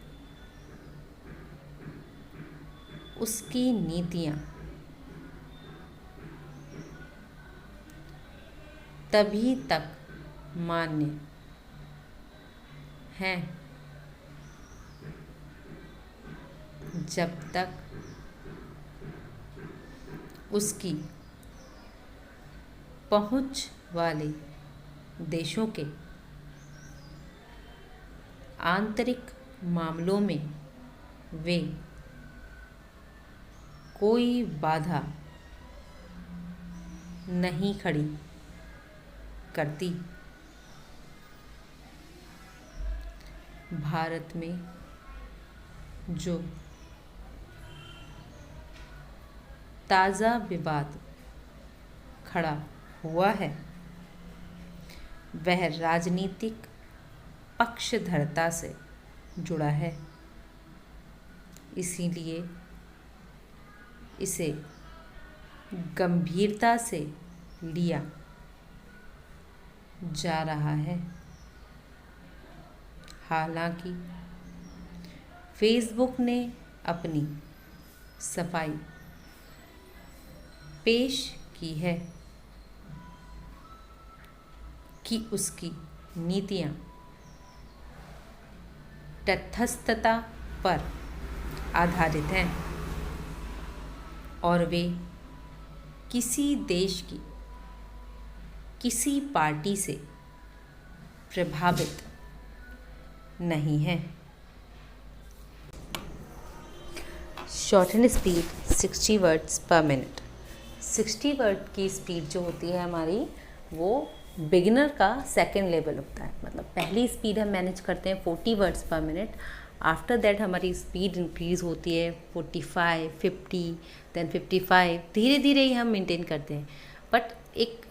उसकी नीतियाँ तभी तक मान्य हैं जब तक उसकी पहुंच वाले देशों के आंतरिक मामलों में वे कोई बाधा नहीं खड़ी करती। भारत में जो ताज़ा विवाद खड़ा हुआ है वह राजनीतिक पक्षधरता से जुड़ा है, इसीलिए इसे गंभीरता से लिया जा रहा है। हालांकि फेसबुक ने अपनी सफाई पेश की है कि उसकी नीतियां तटस्थता पर आधारित हैं और वे किसी देश की किसी पार्टी से प्रभावित नहीं है। शॉर्टन स्पीड 60 वर्ड्स पर मिनट। 60 वर्ड की स्पीड जो होती है हमारी, वो बिगिनर का सेकंड लेवल होता है। मतलब पहली स्पीड हम मैनेज करते हैं 40 वर्ड्स पर मिनट। आफ्टर दैट हमारी स्पीड इंक्रीज़ होती है 45, 50, देन 55, धीरे धीरे ही हम मेंटेन करते हैं। बट एक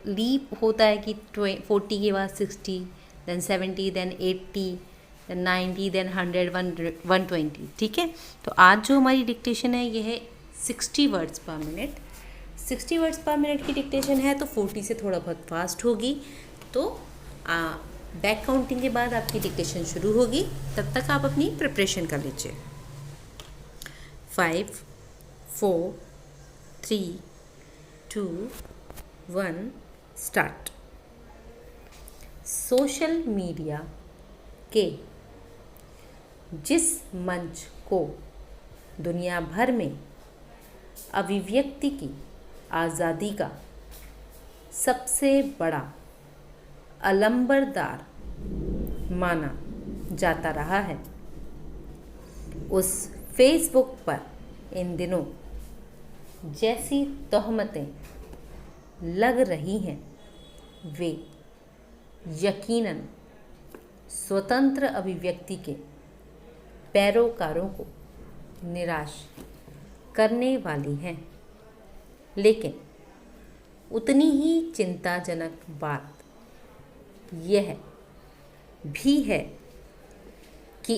लीप होता है कि 40 के बाद 60, देन 70, देन 80, देन 90, देन 100, 120। ठीक है, तो आज जो हमारी डिक्टेशन है ये है 60 वर्ड्स पर मिनट। 60 वर्ड्स पर मिनट की डिक्टेशन है तो 40 से थोड़ा बहुत फास्ट होगी। तो बैक काउंटिंग के बाद आपकी डिक्टेशन शुरू होगी, तब तक आप अपनी प्रिपरेशन कर लीजिए। 5, 4, 3, 2, 1 स्टार्ट। सोशल मीडिया के जिस मंच को दुनिया भर में अभिव्यक्ति की आज़ादी का सबसे बड़ा अलंबरदार माना जाता रहा है, उस फेसबुक पर इन दिनों जैसी तोहमतें लग रही हैं, वे यकीनन स्वतंत्र अभिव्यक्ति के पैरोकारों को निराश करने वाली हैं। लेकिन उतनी ही चिंताजनक बात यह भी है कि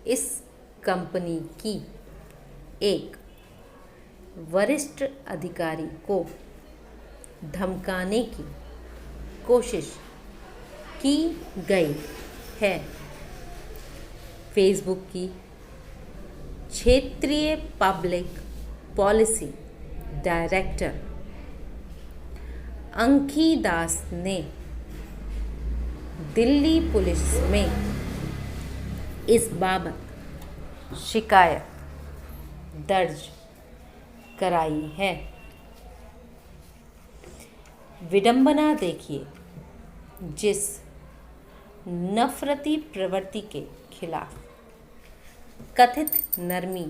इस कंपनी की एक वरिष्ठ अधिकारी को धमकाने की कोशिश की गई है। फेसबुक की क्षेत्रीय पब्लिक पॉलिसी डायरेक्टर अंकी दास ने दिल्ली पुलिस में इस बाबत शिकायत दर्ज कराई है। विडंबना देखिए, जिस नफरती प्रवृत्ति के खिलाफ कथित नरमी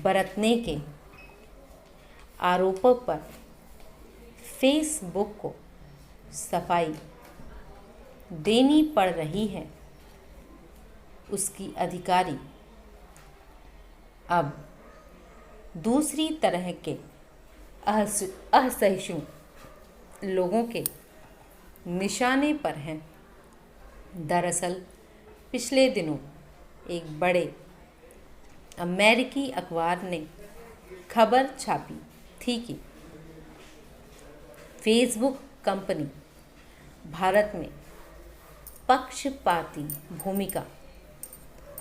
बरतने के आरोपों पर फेसबुक को सफाई देनी पड़ रही है, उसकी अधिकारी अब दूसरी तरह के असहिष्णु लोगों के निशाने पर हैं। दरअसल पिछले दिनों एक बड़े अमेरिकी अखबार ने खबर छापी थी कि फेसबुक कंपनी भारत में पक्षपाती भूमिका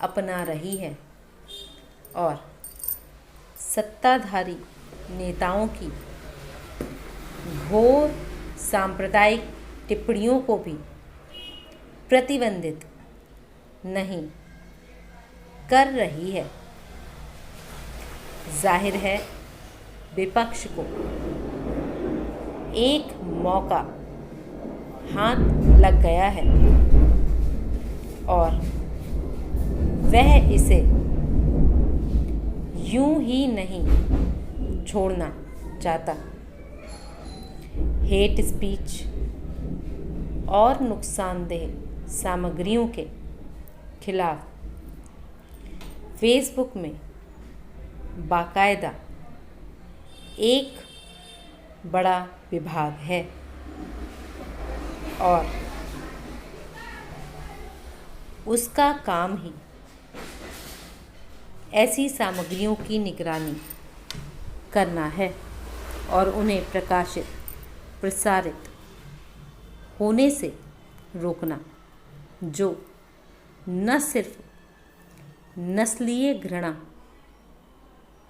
अपना रही है और सत्ताधारी नेताओं की घोर सांप्रदायिक टिप्पणियों को भी प्रतिबंधित नहीं कर रही है। जाहिर है विपक्ष को एक मौका हाथ लग गया है और वह इसे यूं ही नहीं छोड़ना चाहता। हेट स्पीच और नुकसानदेह सामग्रियों के खिलाफ फेसबुक में बाकायदा एक बड़ा विभाग है और उसका काम ही ऐसी सामग्रियों की निगरानी करना है और उन्हें प्रकाशित प्रसारित होने से रोकना, जो न सिर्फ नस्लीय घृणा,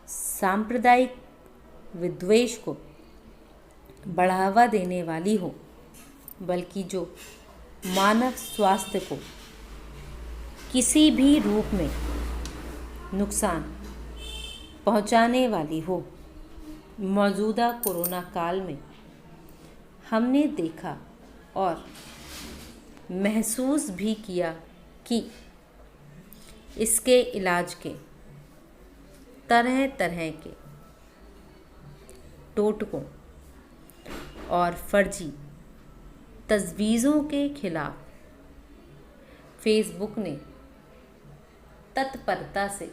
सांप्रदायिक विद्वेष को बढ़ावा देने वाली हो, बल्कि जो मानव स्वास्थ्य को किसी भी रूप में नुकसान पहुंचाने वाली हो। मौजूदा कोरोना काल में हमने देखा और महसूस भी किया कि इसके इलाज के तरह तरह के टोटकों और फर्जी तजवीज़ों के खिलाफ फेसबुक ने तत्परता से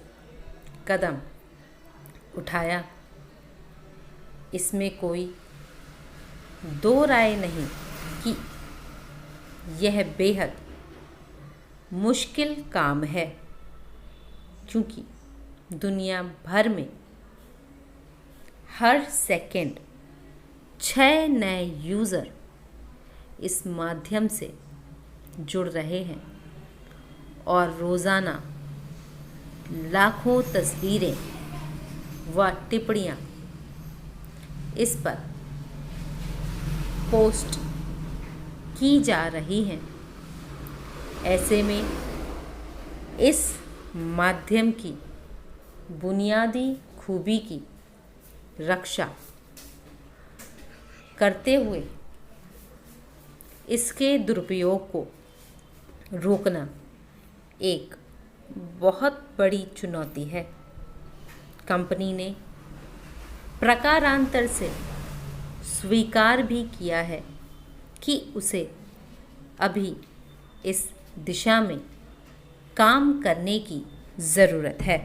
कदम उठाया। इसमें कोई दो राय नहीं कि यह बेहद मुश्किल काम है, क्योंकि दुनिया भर में हर सेकंड 6 नए यूज़र इस माध्यम से जुड़ रहे हैं और रोज़ाना लाखों तस्वीरें व टिप्पणियाँ इस पर पोस्ट की जा रही हैं। ऐसे में इस माध्यम की बुनियादी खूबी की रक्षा करते हुए इसके दुरुपयोग को रोकना एक बहुत बड़ी चुनौती है। कंपनी ने प्रकारांतर से स्वीकार भी किया है कि उसे अभी इस दिशा में काम करने की ज़रूरत है,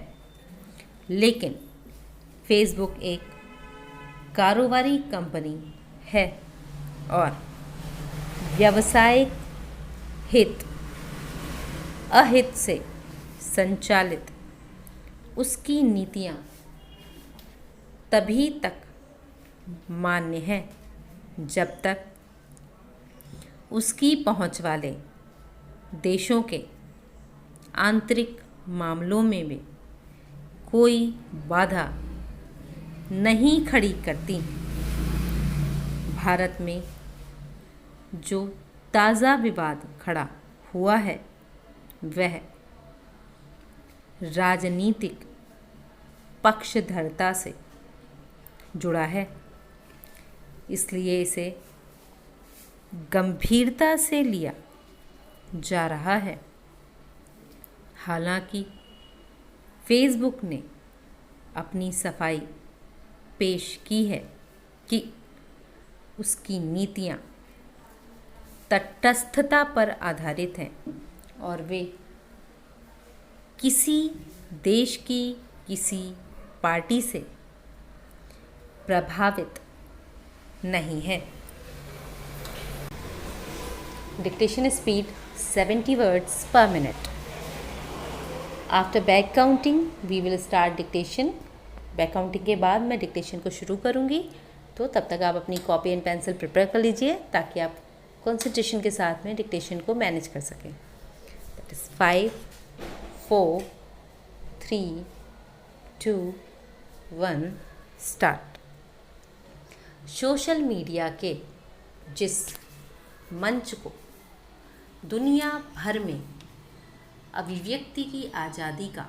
लेकिन फेसबुक एक कारोबारी कंपनी है और व्यावसायिक हित अहित से संचालित उसकी नीतियाँ तभी तक मान्य हैं जब तक उसकी पहुँच वाले देशों के आंतरिक मामलों में भी कोई बाधा नहीं खड़ी करती। भारत में जो ताज़ा विवाद खड़ा हुआ है वह राजनीतिक पक्षधरता से जुड़ा है, इसलिए इसे गंभीरता से लिया जा रहा है। हालांकि फेसबुक ने अपनी सफाई पेश की है कि उसकी नीतियाँ तटस्थता पर आधारित हैं और वे किसी देश की किसी पार्टी से प्रभावित नहीं है। Dictation speed 70 words per minute. After back counting we will start dictation. Back counting के बाद मैं डिक्टेशन को शुरू करूँगी, तो तब तक आप अपनी कॉपी एंड पेंसिल प्रिपेयर कर लीजिए ताकि आप कंसंट्रेशन के साथ में डिक्टेशन को मैनेज कर सकें। That is 5 4 3 2 1 start. Social media के जिस मंच को दुनिया भर में अभिव्यक्ति की आज़ादी का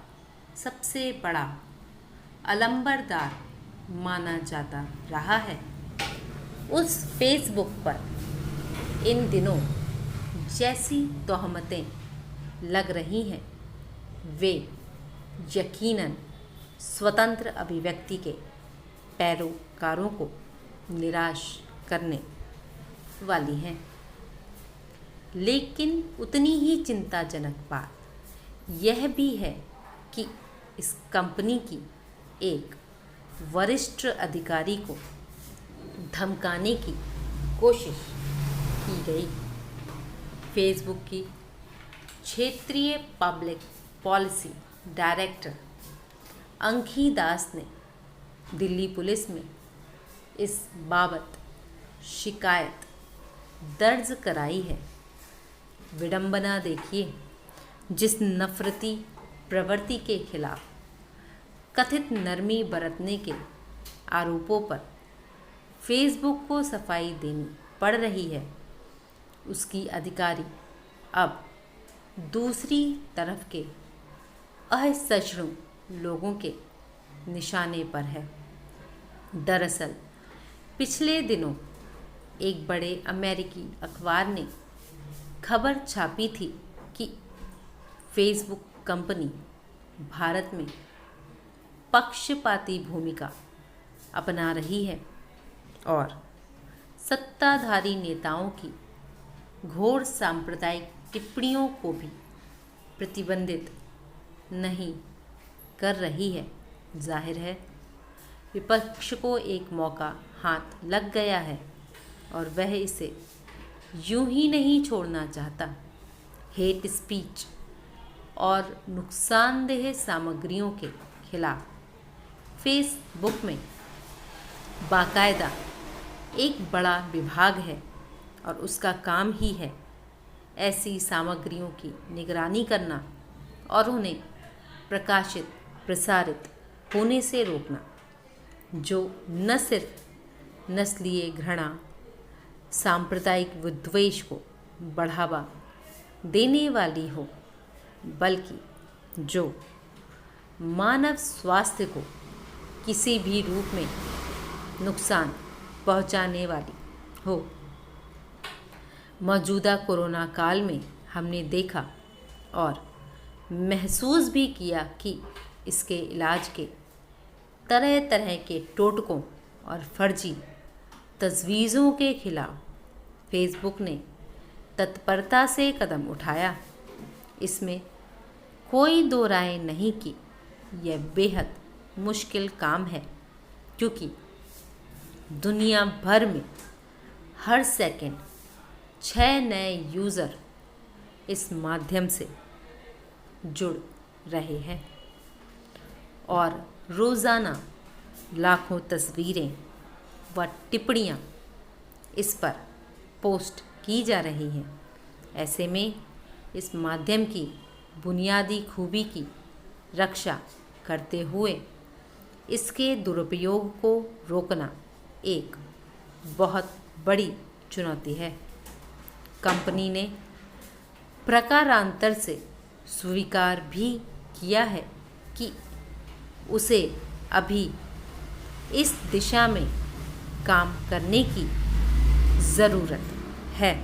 सबसे बड़ा अलंबरदार माना जाता रहा है, उस फेसबुक पर इन दिनों जैसी तोहमतें लग रही हैं वे यकीनन स्वतंत्र अभिव्यक्ति के पैरोकारों को निराश करने वाली हैं। लेकिन उतनी ही चिंताजनक बात यह भी है कि इस कंपनी की एक वरिष्ठ अधिकारी को धमकाने की कोशिश की गई। फेसबुक की क्षेत्रीय पब्लिक पॉलिसी डायरेक्टर अंकी दास ने दिल्ली पुलिस में इस बाबत शिकायत दर्ज कराई है। विडंबना देखिए, जिस नफरती प्रवृत्ति के खिलाफ कथित नरमी बरतने के आरोपों पर फेसबुक को सफाई देनी पड़ रही है, उसकी अधिकारी अब दूसरी तरफ के असहिष्णु लोगों के निशाने पर है। दरअसल पिछले दिनों एक बड़े अमेरिकी अखबार ने खबर छापी थी कि फेसबुक कंपनी भारत में पक्षपाती भूमिका अपना रही है और सत्ताधारी नेताओं की घोर सांप्रदायिक टिप्पणियों को भी प्रतिबंधित नहीं कर रही है। जाहिर है विपक्ष को एक मौका हाथ लग गया है और वह इसे यूं ही नहीं छोड़ना चाहता। हेट स्पीच और नुकसानदेह सामग्रियों के खिलाफ फेसबुक में बाकायदा एक बड़ा विभाग है और उसका काम ही है ऐसी सामग्रियों की निगरानी करना और उन्हें प्रकाशित प्रसारित होने से रोकना, जो न सिर्फ नस्लीय घृणा सांप्रदायिक विद्वेष को बढ़ावा देने वाली हो, बल्कि जो मानव स्वास्थ्य को किसी भी रूप में नुकसान पहुंचाने वाली हो। मौजूदा कोरोना काल में हमने देखा और महसूस भी किया कि इसके इलाज के तरह तरह के टोटकों और फर्जी तजवीज़ों के खिलाफ फेसबुक ने तत्परता से कदम उठाया। इसमें कोई दो राय नहीं कि यह बेहद मुश्किल काम है, क्योंकि दुनिया भर में हर सेकंड 6 नए यूज़र इस माध्यम से जुड़ रहे हैं और रोज़ाना लाखों तस्वीरें व टिप्पणियाँ इस पर पोस्ट की जा रही हैं। ऐसे में इस माध्यम की बुनियादी खूबी की रक्षा करते हुए इसके दुरुपयोग को रोकना एक बहुत बड़ी चुनौती है। कंपनी ने प्रकारांतर से स्वीकार भी किया है कि उसे अभी इस दिशा में काम करने की ज़रूरत है,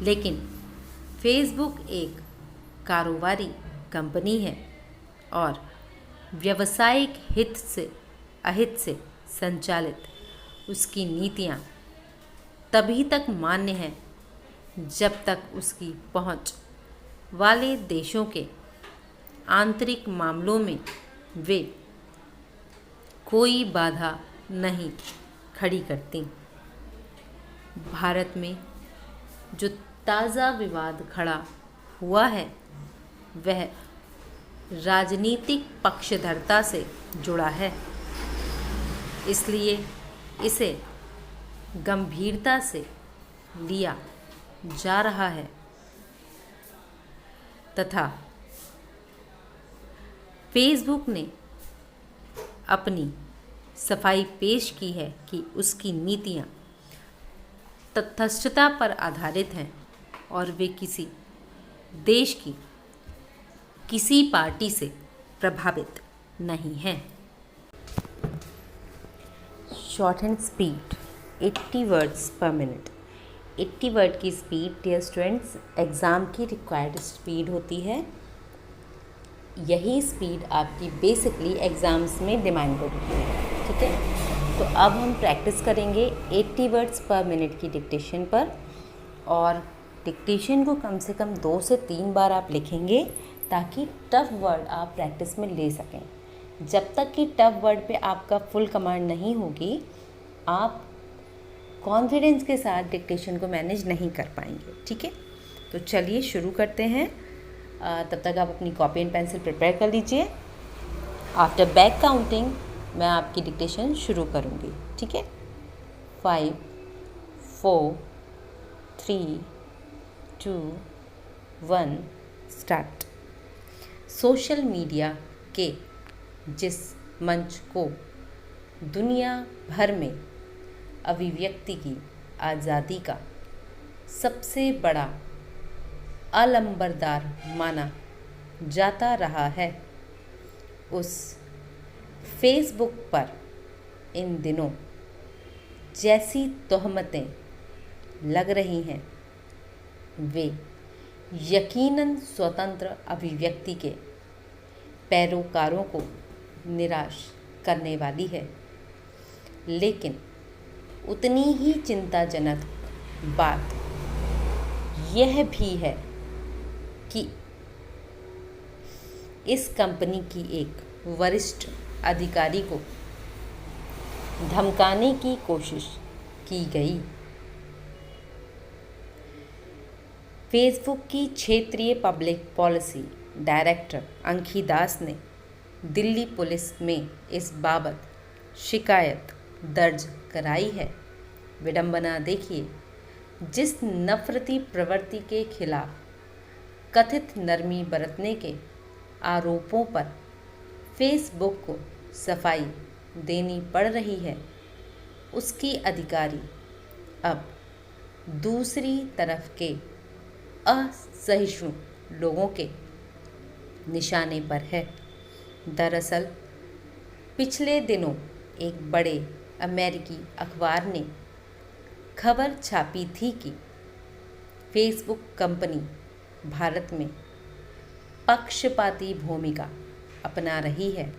लेकिन फेसबुक एक कारोबारी कंपनी है और व्यावसायिक हित से अहित से संचालित उसकी नीतियाँ तभी तक मान्य हैं जब तक उसकी पहुँच वाले देशों के आंतरिक मामलों में वे कोई बाधा नहीं खड़ी करती। भारत में जो ताज़ा विवाद खड़ा हुआ है वह राजनीतिक पक्षधरता से जुड़ा है, इसलिए इसे गंभीरता से लिया जा रहा है तथा फेसबुक ने अपनी सफाई पेश की है कि उसकी नीतियाँ तटस्थता पर आधारित हैं और वे किसी देश की किसी पार्टी से प्रभावित नहीं हैं। शॉर्ट हैंड स्पीड 80 वर्ड्स पर मिनट। 80 वर्ड की स्पीड डियर स्टूडेंट्स एग्ज़ाम की रिक्वायर्ड स्पीड होती है। यही स्पीड आपकी बेसिकली एग्ज़ाम्स में डिमांडेड होती है, ठीक है। तो अब हम प्रैक्टिस करेंगे 80 वर्ड्स पर मिनट की डिक्टेशन पर, और डिक्टेशन को कम से कम 2 से 3 बार आप लिखेंगे ताकि टफ़ वर्ड आप प्रैक्टिस में ले सकें। जब तक कि टफ़ वर्ड पे आपका फुल कमांड नहीं होगी, आप कॉन्फिडेंस के साथ डिक्टेशन को मैनेज नहीं कर पाएंगे, ठीक है। तो चलिए शुरू करते हैं। तब तक आप अपनी कॉपी एंड पेंसिल प्रिपेयर कर लीजिए। आफ्टर बैक काउंटिंग मैं आपकी डिक्टेशन शुरू करूँगी, ठीक है। 5 4 3 2 1 स्टार्ट। सोशल मीडिया के जिस मंच को दुनिया भर में अभिव्यक्ति की आज़ादी का सबसे बड़ा अलंबरदार माना जाता रहा है, उस फेसबुक पर इन दिनों जैसी तोहमतें लग रही हैं वे यकीनन स्वतंत्र अभिव्यक्ति के पैरोकारों को निराश करने वाली है, लेकिन उतनी ही चिंताजनक बात यह भी है कि इस कंपनी की एक वरिष्ठ अधिकारी को धमकाने की कोशिश की गई। फेसबुक की क्षेत्रीय पब्लिक पॉलिसी डायरेक्टर अंकी दास ने दिल्ली पुलिस में इस बाबत शिकायत दर्ज कराई है। विडंबना देखिए, जिस नफरती प्रवृत्ति के खिलाफ कथित नरमी बरतने के आरोपों पर फेसबुक को सफाई देनी पड़ रही है, उसकी अधिकारी अब दूसरी तरफ के असहिष्णु लोगों के निशाने पर है। दरअसल पिछले दिनों एक बड़े अमेरिकी अखबार ने खबर छापी थी कि फेसबुक कंपनी भारत में पक्षपाती भूमिका अपना रही है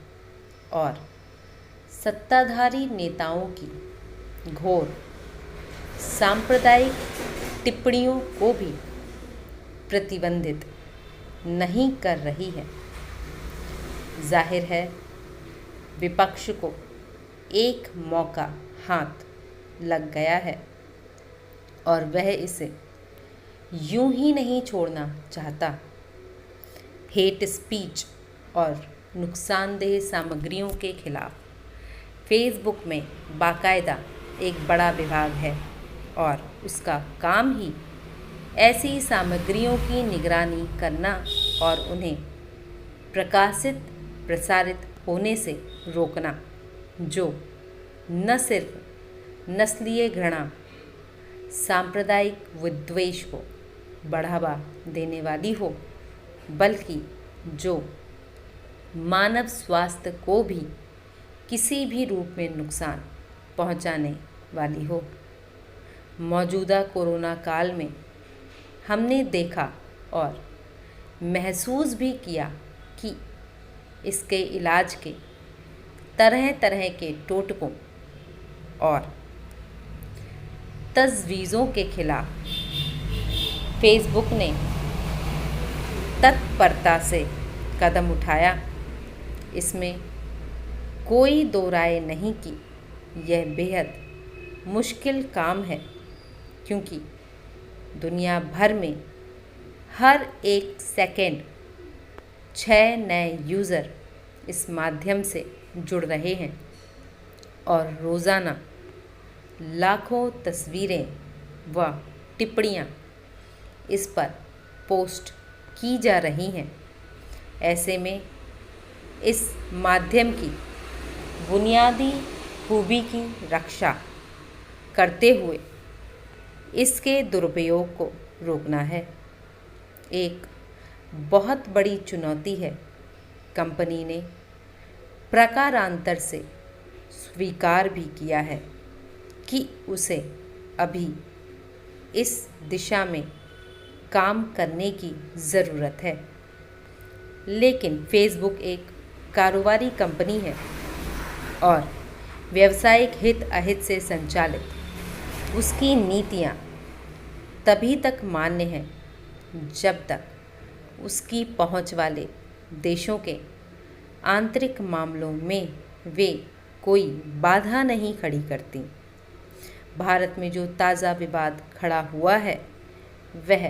और सत्ताधारी नेताओं की घोर सांप्रदायिक टिप्पणियों को भी प्रतिबंधित नहीं कर रही है। जाहिर है विपक्ष को एक मौका हाथ लग गया है और वह इसे यूं ही नहीं छोड़ना चाहता। हेट स्पीच और नुकसानदेह सामग्रियों के खिलाफ फेसबुक में बाकायदा एक बड़ा विभाग है और उसका काम ही ऐसी सामग्रियों की निगरानी करना और उन्हें प्रसारित होने से रोकना, जो न सिर्फ नस्लीय घृणा, सांप्रदायिक विद्वेष को बढ़ावा देने वाली हो, बल्कि जो मानव स्वास्थ्य को भी किसी भी रूप में नुकसान पहुंचाने वाली हो। मौजूदा कोरोना काल में हमने देखा और महसूस भी किया कि इसके इलाज के तरह तरह के टोटकों और तजवीज़ों के खिलाफ फेसबुक ने तत्परता से कदम उठाया। इसमें कोई दो राय नहीं कि यह बेहद मुश्किल काम है, क्योंकि दुनिया भर में हर एक सेकंड 6 नए यूज़र इस माध्यम से जुड़ रहे हैं और रोज़ाना लाखों तस्वीरें व टिप्पणियाँ इस पर पोस्ट की जा रही हैं। ऐसे में इस माध्यम की बुनियादी खूबी की रक्षा करते हुए इसके दुरुपयोग को रोकना है एक बहुत बड़ी चुनौती है। कंपनी ने प्रकारांतर से स्वीकार भी किया है कि उसे अभी इस दिशा में काम करने की ज़रूरत है, लेकिन फेसबुक एक कारोबारी कंपनी है और व्यावसायिक हित अहित से संचालित उसकी नीतियाँ तभी तक मान्य हैं जब तक उसकी पहुँच वाले देशों के आंतरिक मामलों में वे कोई बाधा नहीं खड़ी करती। भारत में जो ताज़ा विवाद खड़ा हुआ है वह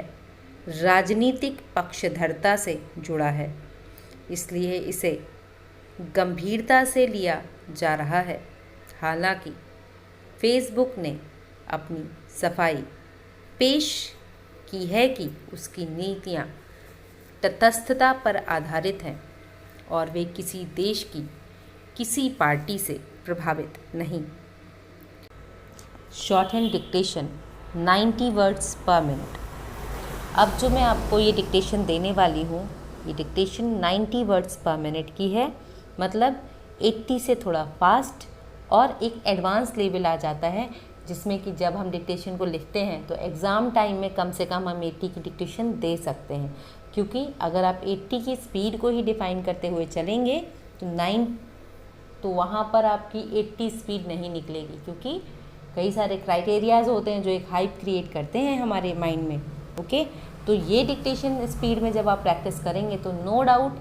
राजनीतिक पक्षधरता से जुड़ा है, इसलिए इसे गंभीरता से लिया जा रहा है। हालांकि फेसबुक ने अपनी सफाई पेश की है कि उसकी नीतियां तटस्थता पर आधारित हैं और वे किसी देश की किसी पार्टी से प्रभावित नहीं। शॉर्ट हैंड डिक्टेशन 90 वर्ड्स पर मिनट। अब जो मैं आपको ये डिक्टेशन देने वाली हूँ, ये डिक्टेशन 90 वर्ड्स पर मिनट की है, मतलब 80 से थोड़ा फास्ट और एक एडवांस लेवल आ जाता है जिसमें कि जब हम डिक्टेशन को लिखते हैं तो एग्ज़ाम टाइम में कम से कम हम 80 की डिक्टेशन दे सकते हैं, क्योंकि अगर आप 80 की स्पीड को ही डिफ़ाइन करते हुए चलेंगे तो वहाँ पर आपकी 80 स्पीड नहीं निकलेगी, क्योंकि कई सारे क्राइटेरियाज होते हैं जो एक हाइप क्रिएट करते हैं हमारे माइंड में। ओके, तो ये डिक्टेशन स्पीड में जब आप प्रैक्टिस करेंगे तो नो डाउट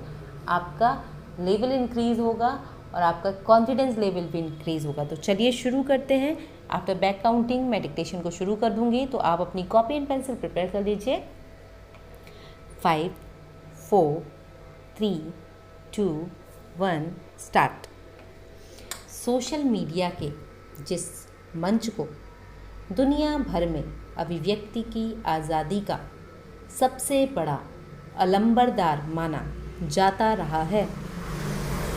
आपका लेवल इंक्रीज़ होगा और आपका कॉन्फिडेंस लेवल भी इंक्रीज़ होगा। तो चलिए शुरू करते हैं। आफ्टर बैक काउंटिंग मैं डिक्टेशन को शुरू कर दूंगी, तो आप अपनी कॉपी एंड पेंसिल प्रिपेयर कर लीजिए। 5 4 3 2 1 स्टार्ट। सोशल मीडिया के जिस मंच को दुनिया भर में अभिव्यक्ति की आज़ादी का सबसे बड़ा अलंबरदार माना जाता रहा है,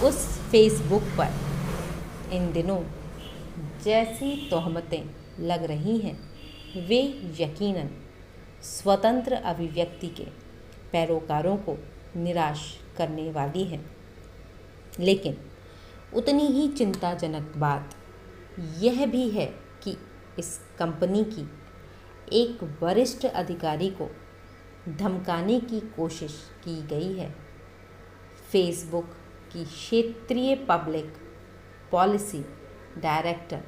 उस फेसबुक पर इन दिनों जैसी तोहमतें लग रही हैं वे यकीनन स्वतंत्र अभिव्यक्ति के पैरोकारों को निराश करने वाली हैं। लेकिन उतनी ही चिंताजनक बात यह भी है कि इस कंपनी की एक वरिष्ठ अधिकारी को धमकाने की कोशिश की गई है। फेसबुक की क्षेत्रीय पब्लिक पॉलिसी डायरेक्टर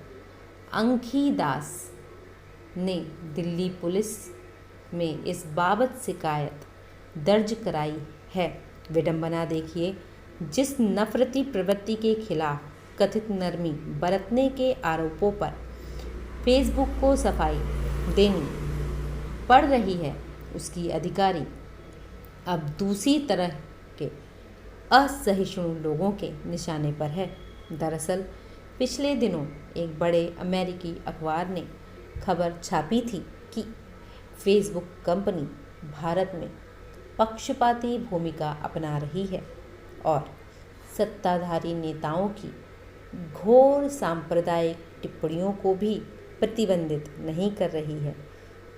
अंकी दास ने दिल्ली पुलिस में इस बाबत शिकायत दर्ज कराई है। विडंबना देखिए, जिस नफरती प्रवृत्ति के खिलाफ कथित नरमी बरतने के आरोपों पर फेसबुक को सफाई देनी पड़ रही है, उसकी अधिकारी अब दूसरी तरह के असहिष्णु लोगों के निशाने पर है। दरअसल पिछले दिनों एक बड़े अमेरिकी अखबार ने खबर छापी थी कि फेसबुक कंपनी भारत में पक्षपाती भूमिका अपना रही है और सत्ताधारी नेताओं की घोर सांप्रदायिक टिप्पणियों को भी प्रतिबंधित नहीं कर रही है।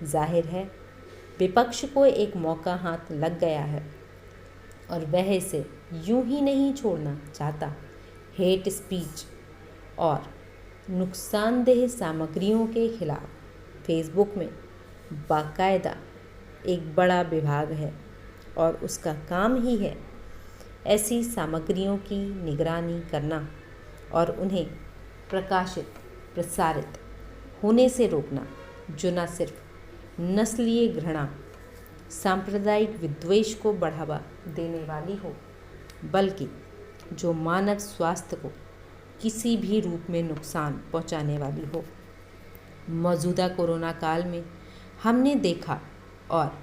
जाहिर है विपक्ष को एक मौका हाथ लग गया है और वह इसे यूं ही नहीं छोड़ना चाहता। हेट स्पीच और नुकसानदेह सामग्रियों के खिलाफ फेसबुक में बाकायदा एक बड़ा विभाग है और उसका काम ही है ऐसी सामग्रियों की निगरानी करना और उन्हें प्रकाशित प्रसारित होने से रोकना, जो न सिर्फ नस्लीय घृणा सांप्रदायिक विद्वेष को बढ़ावा देने वाली हो, बल्कि जो मानव स्वास्थ्य को किसी भी रूप में नुकसान पहुंचाने वाली हो। मौजूदा कोरोना काल में हमने देखा और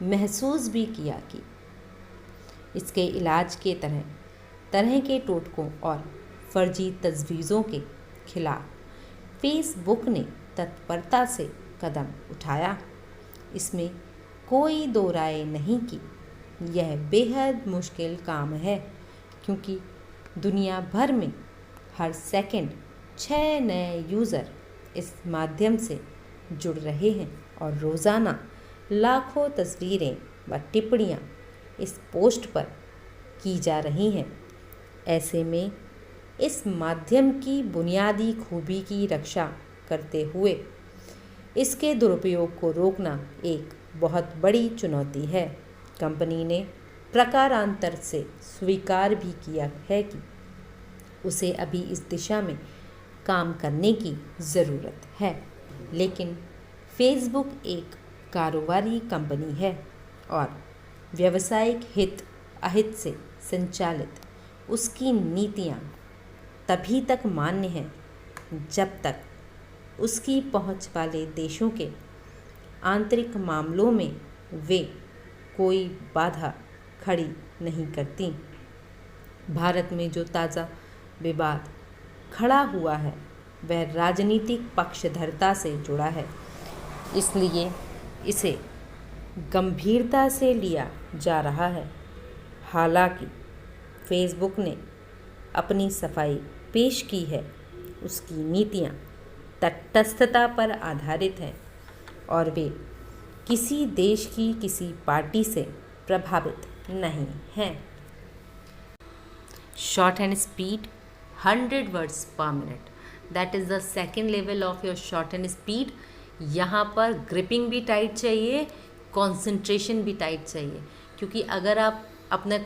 महसूस भी किया कि इसके इलाज के तरह तरह के टोटकों और फर्जी तजवीज़ों के खिलाफ फेसबुक ने तत्परता से कदम उठाया। इसमें कोई दो राय नहीं कि यह बेहद मुश्किल काम है, क्योंकि दुनिया भर में हर सेकंड 6 नए यूज़र इस माध्यम से जुड़ रहे हैं और रोज़ाना लाखों तस्वीरें व टिप्पणियाँ इस पोस्ट पर की जा रही हैं। ऐसे में इस माध्यम की बुनियादी खूबी की रक्षा करते हुए इसके दुरुपयोग को रोकना एक बहुत बड़ी चुनौती है। कंपनी ने प्रकारांतर से स्वीकार भी किया है कि उसे अभी इस दिशा में काम करने की ज़रूरत है, लेकिन फेसबुक एक कारोबारी कंपनी है और व्यावसायिक हित अहित से संचालित उसकी नीतियाँ तभी तक मान्य हैं जब तक उसकी पहुँच वाले देशों के आंतरिक मामलों में वे कोई बाधा खड़ी नहीं करती। भारत में जो ताज़ा विवाद खड़ा हुआ है वह राजनीतिक पक्षधरता से जुड़ा है, इसलिए इसे गंभीरता से लिया जा रहा है। हालांकि फेसबुक ने अपनी सफाई पेश की है, उसकी नीतियाँ तटस्थता पर आधारित हैं और वे किसी देश की किसी पार्टी से प्रभावित नहीं हैं। शॉर्ट एंड स्पीड 100 वर्ड्स पर minute. That is the second level of your short and speed. यहाँ पर ग्रिपिंग भी टाइट चाहिए, कॉन्सेंट्रेशन भी टाइट चाहिए, क्योंकि अगर आप अपना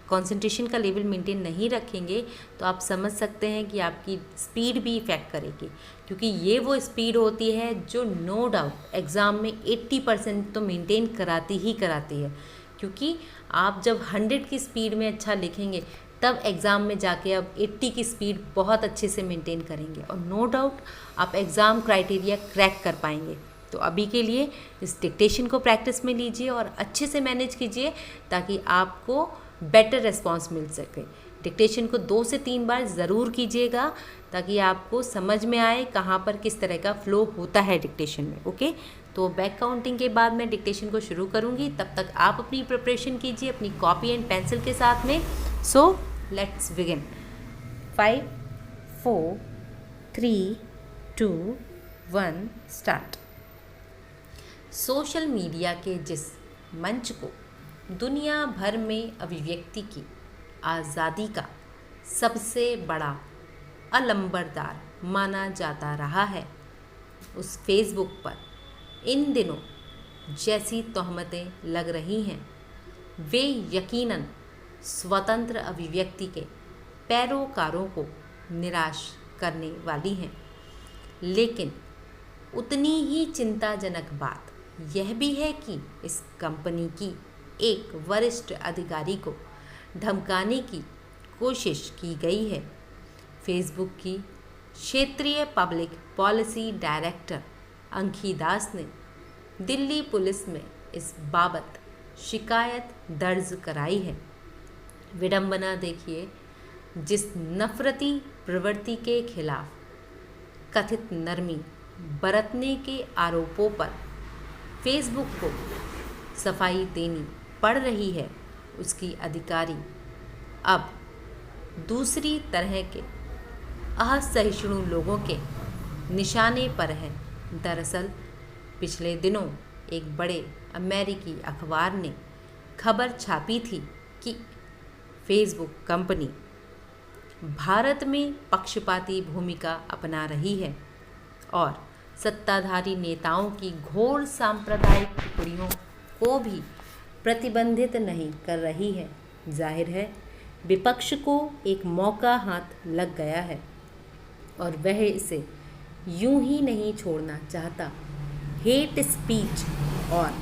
कॉन्सेंट्रेशन का लेवल मेंटेन नहीं रखेंगे तो आप समझ सकते हैं कि आपकी स्पीड भी इफ़ेक्ट करेगी, क्योंकि ये वो स्पीड होती है जो नो डाउट एग्ज़ाम में 80% तो मेंटेन कराती ही कराती है। क्योंकि आप जब 100 की स्पीड में अच्छा लिखेंगे तब एग्ज़ाम में जाके आप 80 की स्पीड बहुत अच्छे से मेंटेन करेंगे और नो डाउट आप एग्ज़ाम क्राइटेरिया क्रैक कर पाएंगे। तो अभी के लिए इस डिक्टेशन को प्रैक्टिस में लीजिए और अच्छे से मैनेज कीजिए ताकि आपको बेटर रिस्पॉन्स मिल सके। डिक्टेशन को 2 से 3 बार ज़रूर कीजिएगा ताकि आपको समझ में आए कहाँ पर किस तरह का फ्लो होता है डिक्टेशन में। ओके, तो बैक काउंटिंग के बाद मैं डिक्टेशन को शुरू करूँगी, तब तक आप अपनी प्रिपरेशन कीजिए अपनी कॉपी एंड पेंसिल के साथ में। So let's begin. 5 4 3 2 1 start. Social media के जिस मंच को दुनिया भर में अभिव्यक्ति की आज़ादी का सबसे बड़ा अलंबरदार माना जाता रहा है, उस फेसबुक पर इन दिनों जैसी तोहमतें लग रही हैं वे यकीनन स्वतंत्र अभिव्यक्ति के पैरोकारों को निराश करने वाली हैं। लेकिन उतनी ही चिंताजनक बात यह भी है कि इस कंपनी की एक वरिष्ठ अधिकारी को धमकाने की कोशिश की गई है। फेसबुक की क्षेत्रीय पब्लिक पॉलिसी डायरेक्टर अंकी दास ने दिल्ली पुलिस में इस बाबत शिकायत दर्ज कराई है। विडंबना देखिए, जिस नफरती प्रवृत्ति के खिलाफ कथित नरमी बरतने के आरोपों पर फेसबुक को सफाई देनी पड़ रही है, उसकी अधिकारी अब दूसरी तरह के असहिष्णु लोगों के निशाने पर है। दरअसल पिछले दिनों एक बड़े अमेरिकी अखबार ने खबर छापी थी कि फेसबुक कंपनी भारत में पक्षपाती भूमिका अपना रही है और सत्ताधारी नेताओं की घोर सांप्रदायिक टिप्पणियों को भी प्रतिबंधित नहीं कर रही है। जाहिर है विपक्ष को एक मौका हाथ लग गया है और वह इसे यूं ही नहीं छोड़ना चाहता। हेट स्पीच और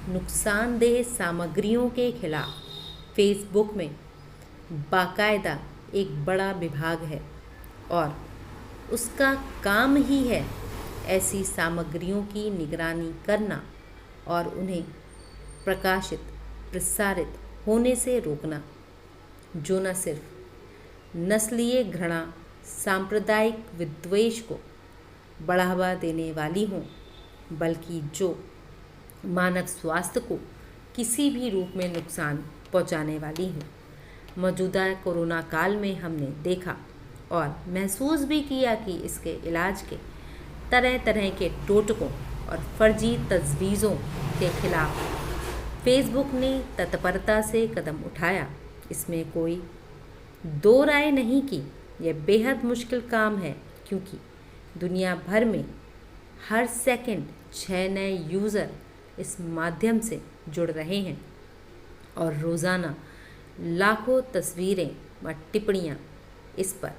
नुकसानदेह सामग्रियों के खिलाफ फेसबुक में बाकायदा एक बड़ा विभाग है और उसका काम ही है ऐसी सामग्रियों की निगरानी करना और उन्हें प्रकाशित प्रसारित होने से रोकना, जो न सिर्फ नस्लीय घृणा सांप्रदायिक विद्वेष को बढ़ावा देने वाली हों, बल्कि जो मानव स्वास्थ्य को किसी भी रूप में नुकसान पहुंचाने वाली हों। मौजूदा कोरोना काल में हमने देखा और महसूस भी किया कि इसके इलाज के तरह तरह के टोटकों और फर्जी तजवीज़ों के खिलाफ फेसबुक ने तत्परता से कदम उठाया। इसमें कोई दो राय नहीं कि यह बेहद मुश्किल काम है, क्योंकि दुनिया भर में हर सेकंड 6 नए यूज़र इस माध्यम से जुड़ रहे हैं और रोज़ाना लाखों तस्वीरें व टिप्पणियाँ इस पर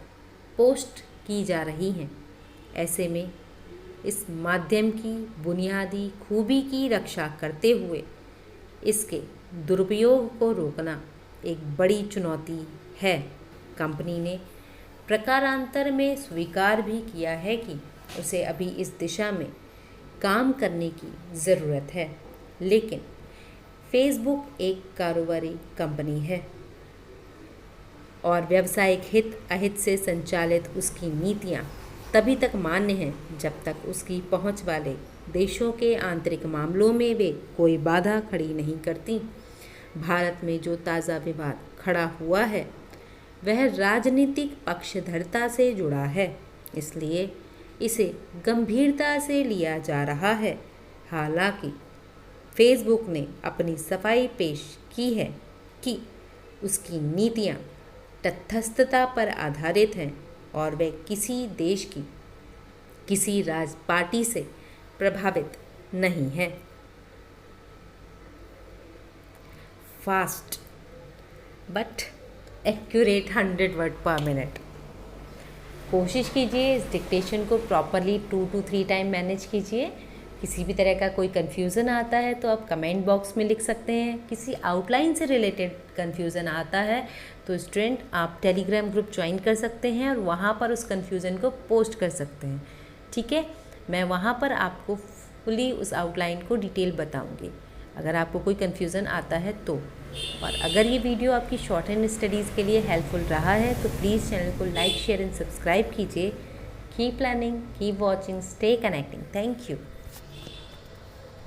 पोस्ट की जा रही हैं। ऐसे में इस माध्यम की बुनियादी खूबी की रक्षा करते हुए इसके दुरुपयोग को रोकना एक बड़ी चुनौती है। कंपनी ने प्रकारांतर में स्वीकार भी किया है कि उसे अभी इस दिशा में काम करने की ज़रूरत है, लेकिन फेसबुक एक कारोबारी कंपनी है और व्यावसायिक हित अहित से संचालित उसकी नीतियाँ तभी तक मान्य हैं जब तक उसकी पहुँच वाले देशों के आंतरिक मामलों में वे कोई बाधा खड़ी नहीं करती। भारत में जो ताज़ा विवाद खड़ा हुआ है वह राजनीतिक पक्षधरता से जुड़ा है, इसलिए इसे गंभीरता से लिया जा रहा है। हालांकि फेसबुक ने अपनी सफाई पेश की है कि उसकी नीतियाँ तटस्थता पर आधारित हैं और वह किसी देश की किसी पार्टी से प्रभावित नहीं है। फास्ट बट एक्यूरेट 100 वर्ड पर मिनट। कोशिश कीजिए इस डिक्टेशन को प्रॉपरली 2 to 3 टाइम मैनेज कीजिए। किसी भी तरह का कोई कन्फ्यूज़न आता है तो आप कमेंट बॉक्स में लिख सकते हैं। किसी आउटलाइन से रिलेटेड कन्फ्यूज़न आता है तो स्टूडेंट आप टेलीग्राम ग्रुप ज्वाइन कर सकते हैं और वहाँ पर उस कन्फ्यूज़न को पोस्ट कर सकते हैं। ठीक है, मैं वहाँ पर आपको फुली उस आउटलाइन को डिटेल बताऊँगी अगर आपको कोई कन्फ्यूज़न आता है तो। और अगर ये वीडियो आपकी शॉर्ट हैंड स्टडीज़ के लिए हेल्पफुल रहा है तो प्लीज़ चैनल को लाइक शेयर एंड सब्सक्राइब कीजिए। Keep learning, keep watching, stay connecting. Thank you.